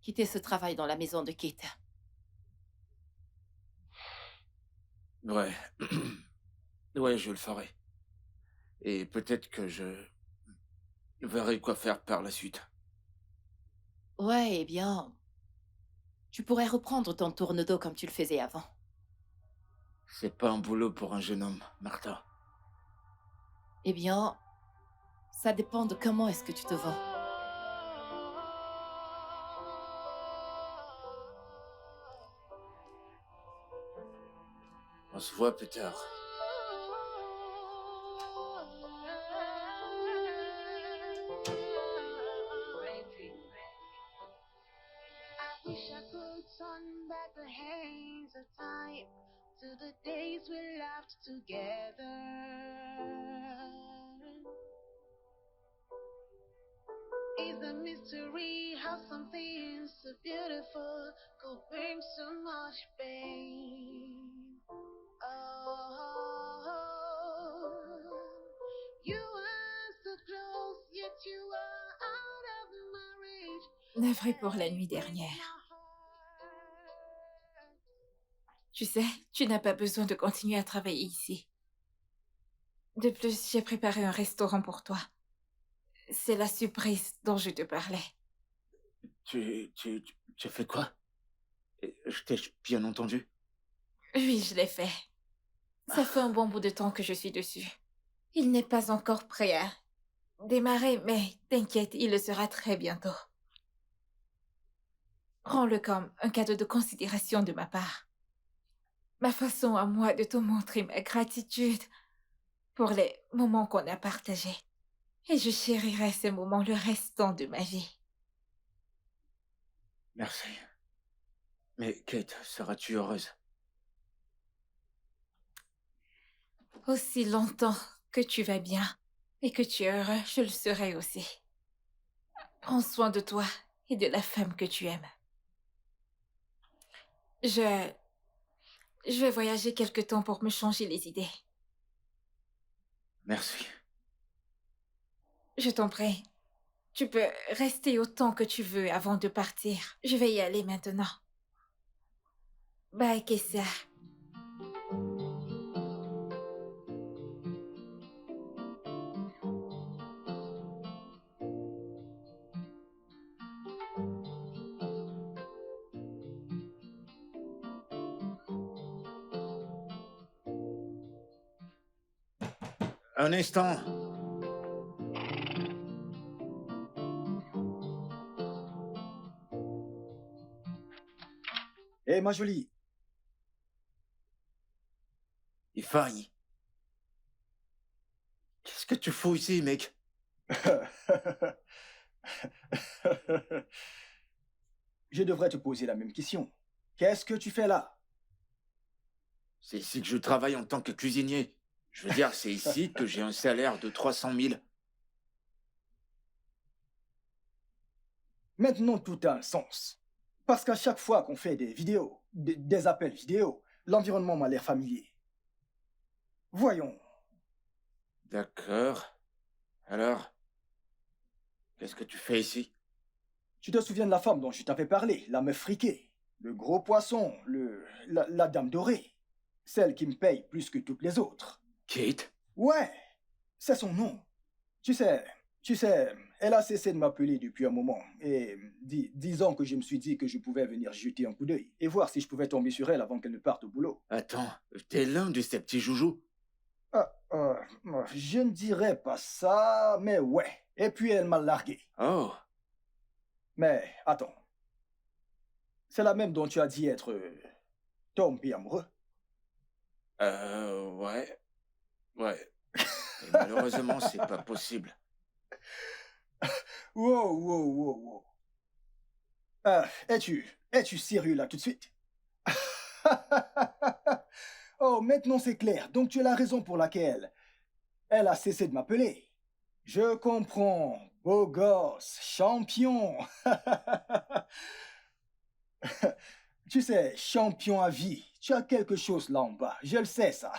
Quitter ce travail dans la maison de Kate. Ouais. Ouais, je le ferai. Et peut-être que je verrai quoi faire par la suite. Ouais, eh bien, tu pourrais reprendre ton tourne-dos comme tu le faisais avant. C'est pas un boulot pour un jeune homme, Martha. Eh bien, Ça dépend de comment est-ce que tu te vends. On se voit plus tard. I wish I could turn back the hands of time to the days we laughed together. It's a mystery how something so beautiful could bring so much pain. Oh, you are so close, yet you are out of my reach. Navré pour la nuit dernière. Tu sais, tu n'as pas besoin de continuer à travailler ici. De plus, j'ai préparé un restaurant pour toi. C'est la surprise dont je te parlais. Tu as fait quoi? Je t'ai bien entendu. Oui, je l'ai fait. Ça fait un bon bout de temps que je suis dessus. Il n'est pas encore prêt à démarrer, mais t'inquiète, il le sera très bientôt. Prends-le comme un cadeau de considération de ma part. Ma façon à moi de te montrer ma gratitude pour les moments qu'on a partagés. Et je chérirai ces moments le restant de ma vie. Merci. Mais Kate, seras-tu heureuse? Aussi longtemps que tu vas bien et que tu es heureux, je le serai aussi. Prends soin de toi et de la femme que tu aimes. Je vais voyager quelque temps pour me changer les idées. Merci. Je t'en prie. Tu peux rester autant que tu veux avant de partir. Je vais y aller maintenant. Bye, Kessia. Un instant. Hé, ma jolie. Il faille. Qu'est-ce que tu fous ici, mec? Je devrais te poser la même question. Qu'est-ce que tu fais là? C'est ici que je travaille en tant que cuisinier. Je veux dire, c'est ici que j'ai un salaire de 300 000. Maintenant, tout a un sens. Parce qu'à chaque fois qu'on fait des vidéos, des appels vidéo, l'environnement m'a l'air familier. Voyons. D'accord. Alors, qu'est-ce que tu fais ici? Tu te souviens de la femme dont je t'avais parlé, la meuf friquée, le gros poisson, la dame dorée, celle qui me paye plus que toutes les autres. Kate? Ouais, c'est son nom. Tu sais, elle a cessé de m'appeler depuis un moment. Et disons que je me suis dit que je pouvais venir jeter un coup d'œil et voir si je pouvais tomber sur elle avant qu'elle ne parte au boulot. Attends, t'es l'un de ces petits joujoux? Je ne dirais pas ça, mais ouais. Et puis elle m'a largué. Oh, Mais attends. C'est la même dont tu as dit être tombé amoureux. ouais. Ouais. Et malheureusement, c'est pas possible. Wow. Es-tu sérieux là tout de suite? Oh, maintenant c'est clair. Donc tu as la raison pour laquelle elle a cessé de m'appeler. Je comprends. Beau gosse, champion. Tu sais, champion à vie. Tu as quelque chose là en bas. Je le sais, ça.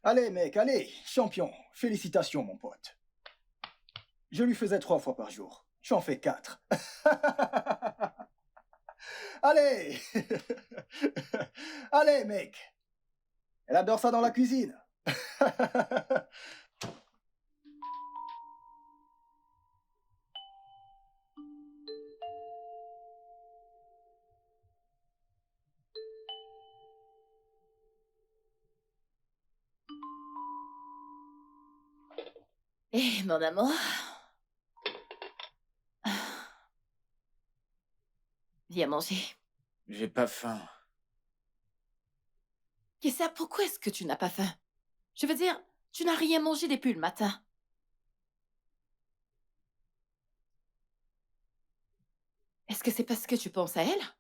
Allez, mec, allez. Champion. Félicitations, mon pote. Je lui faisais 3 fois par jour. Tu en fais 4. Allez. Allez, mec. Elle adore ça dans la cuisine. Eh, mon amour. Viens manger. J'ai pas faim. Kessa, pourquoi est-ce que tu n'as pas faim? Je veux dire, tu n'as rien mangé depuis le matin. Est-ce que c'est parce que tu penses à elle?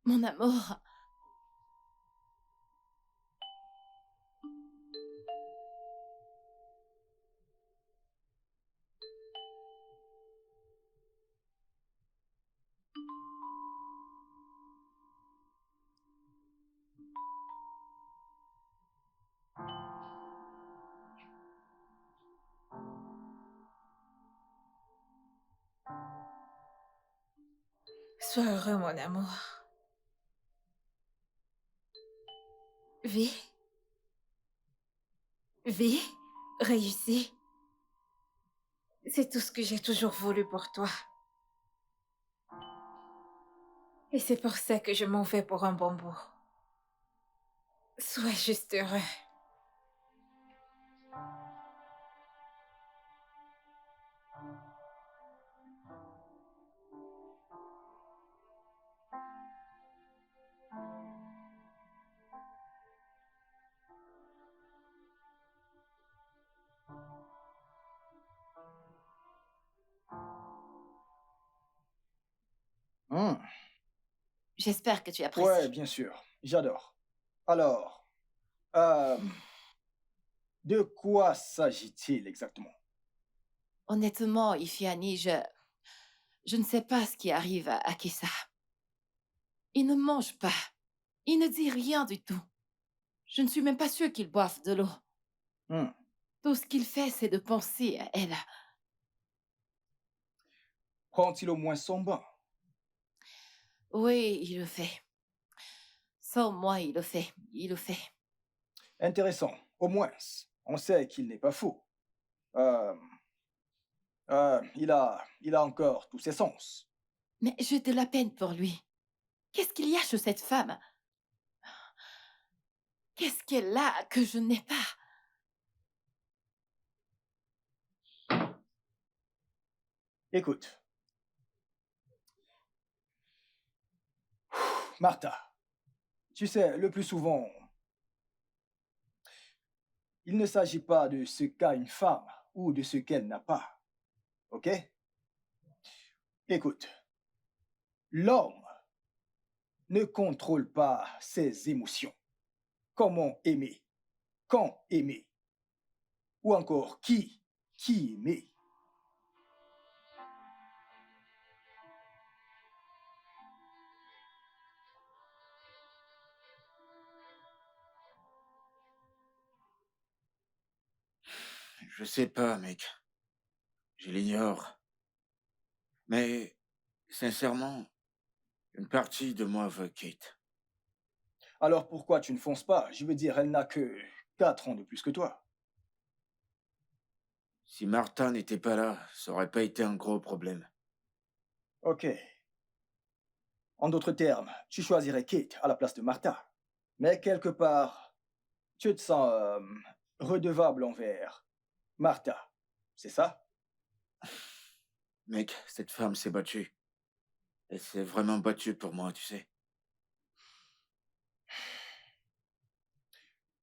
Mon amour. Sois heureux, mon amour. Vis. Vis. Réussis. C'est tout ce que j'ai toujours voulu pour toi. Et c'est pour ça que je m'en vais pour un bon bout. Sois juste heureux. Hmm. J'espère que tu apprécies. Ouais, bien sûr. J'adore. Alors, euh, de quoi s'agit-il exactement? Honnêtement, Ifiani, je ne sais pas ce qui arrive à Kessa. Il ne mange pas. Il ne dit rien du tout. Je ne suis même pas sûre qu'il boive de l'eau. Hmm. Tout ce qu'il fait, c'est de penser à elle. Prend-il au moins son bain? Oui, il le fait. Sans moi, il le fait. Il le fait. Intéressant. Au moins, on sait qu'il n'est pas fou. Euh, il a encore tous ses sens. Mais j'ai de la peine pour lui. Qu'est-ce qu'il y a chez cette femme? Qu'est-ce qu'elle a que je n'ai pas? Écoute. Martha, tu sais, le plus souvent, il ne s'agit pas de ce qu'a une femme ou de ce qu'elle n'a pas. OK? Écoute, l'homme ne contrôle pas ses émotions. Comment aimer? Quand aimer? Ou encore qui aimer? Je sais pas, mec. Je l'ignore. Mais, sincèrement, une partie de moi veut Kate. Alors pourquoi tu ne fonces pas? Je veux dire, elle n'a que 4 ans de plus que toi. Si Martha n'était pas là, ça aurait pas été un gros problème. OK. En d'autres termes, tu choisirais Kate à la place de Martha. Mais quelque part, tu te sens redevable envers Martha. C'est ça? Mec, cette femme s'est battue. Elle s'est vraiment battue pour moi, tu sais.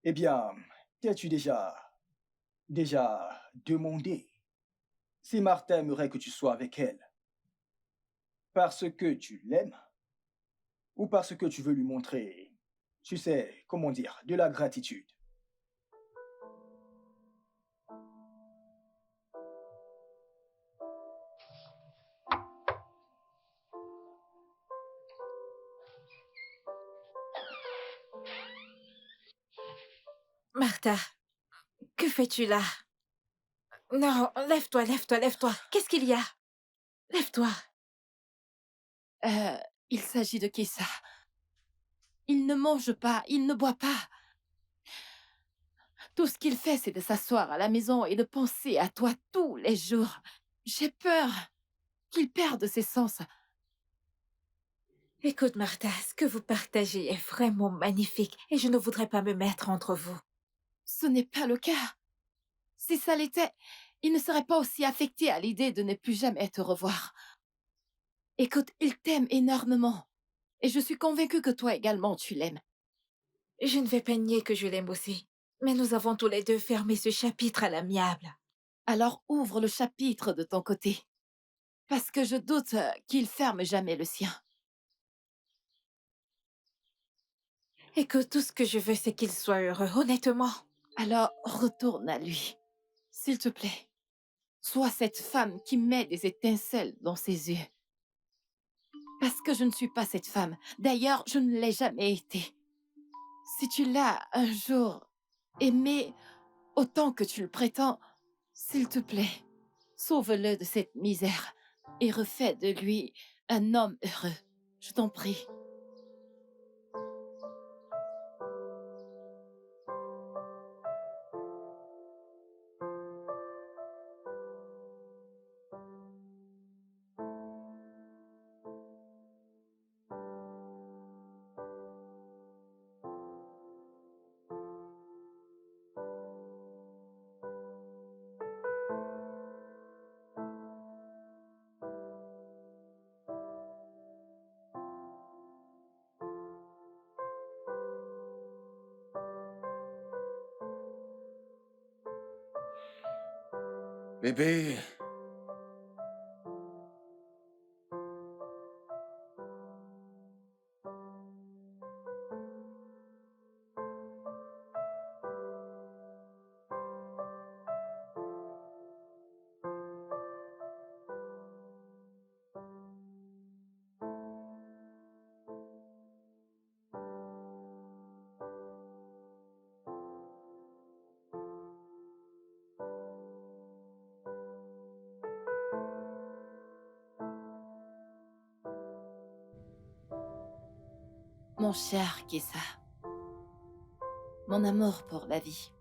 Eh bien, t'as-tu déjà demandé si Martha aimerait que tu sois avec elle parce que tu l'aimes ou parce que tu veux lui montrer, tu sais, comment dire, de la gratitude? Martha, que fais-tu là? Non, lève-toi, lève-toi, lève-toi. Qu'est-ce qu'il y a? Lève-toi. Euh, il s'agit de Kessa. Il ne mange pas, il ne boit pas. Tout ce qu'il fait, c'est de s'asseoir à la maison et de penser à toi tous les jours. J'ai peur qu'il perde ses sens. Écoute, Martha, ce que vous partagez est vraiment magnifique et je ne voudrais pas me mettre entre vous. Ce n'est pas le cas. Si ça l'était, il ne serait pas aussi affecté à l'idée de ne plus jamais te revoir. Écoute, il t'aime énormément. Et je suis convaincue que toi également, tu l'aimes. Je ne vais pas nier que je l'aime aussi, mais nous avons tous les deux fermé ce chapitre à l'amiable. Alors ouvre le chapitre de ton côté. Parce que je doute qu'il ferme jamais le sien. Écoute, tout ce que je veux, c'est qu'il soit heureux, honnêtement. Alors retourne à lui. S'il te plaît. Sois cette femme qui met des étincelles dans ses yeux. Parce que je ne suis pas cette femme. D'ailleurs, je ne l'ai jamais été. Si tu l'as un jour aimé autant que tu le prétends, s'il te plaît, sauve-le de cette misère et refais de lui un homme heureux. Je t'en prie. Bébé, Mon cher Kessa, mon amour pour la vie.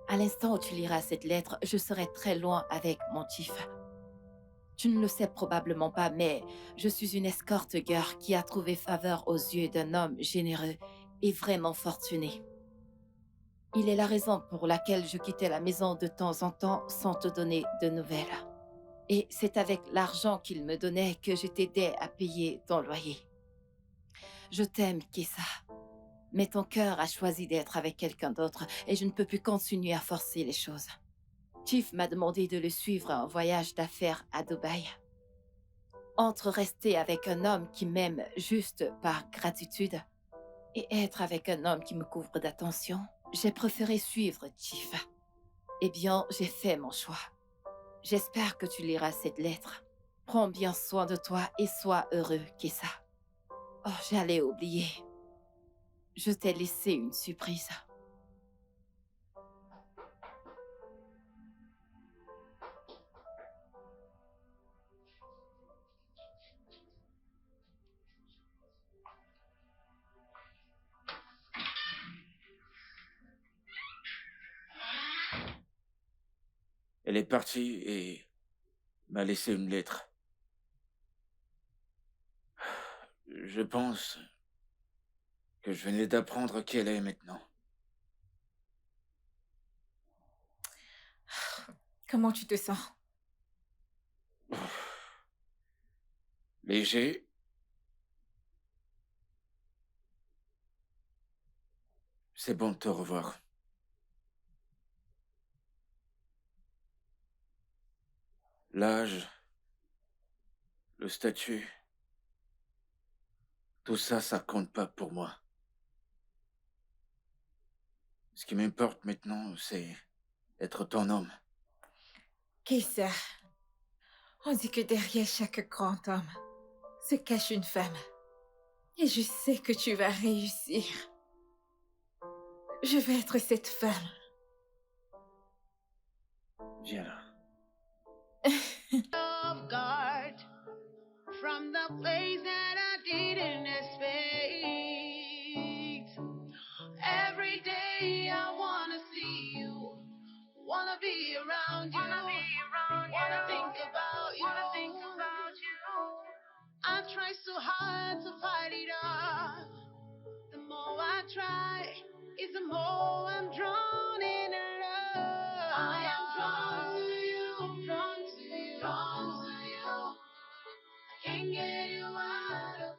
À l'instant où tu liras cette lettre, je serai très loin avec mon chief. Tu ne le sais probablement pas, mais je suis une escorte girl qui a trouvé faveur aux yeux d'un homme généreux et vraiment fortuné. Il est la raison pour laquelle je quittais la maison de temps en temps sans te donner de nouvelles. Et c'est avec l'argent qu'il me donnait que je t'aidais à payer ton loyer. Je t'aime, Kessa. Mais ton cœur a choisi d'être avec quelqu'un d'autre et je ne peux plus continuer à forcer les choses. Chief m'a demandé de le suivre en voyage d'affaires à Dubaï. Entre rester avec un homme qui m'aime juste par gratitude et être avec un homme qui me couvre d'attention, j'ai préféré suivre Chief. Eh bien, j'ai fait mon choix. J'espère que tu liras cette lettre. Prends bien soin de toi et sois heureux, Kessa. Oh, j'allais oublier. Je t'ai laissé une surprise. elle est partie et m'a laissé une lettre. Je pense que je venais d'apprendre qui elle est maintenant. Comment tu te sens? Léger. C'est bon de te revoir. L'âge, le statut, tout ça, ça compte pas pour moi. Ce qui m'importe maintenant, c'est être ton homme. Qu'est-ce ça? On dit que derrière chaque grand homme se cache une femme. Et je sais que tu vas réussir. Je vais être cette femme. Viens là. Off guard from the place that I didn't expect. Every day I wanna see you, wanna be around you, wanna think about you. I'm try so hard to fight it off. The more I try, is the more I'm drawn in love. I am drawn to you, drawn to you, drawn to you. I can't get you out of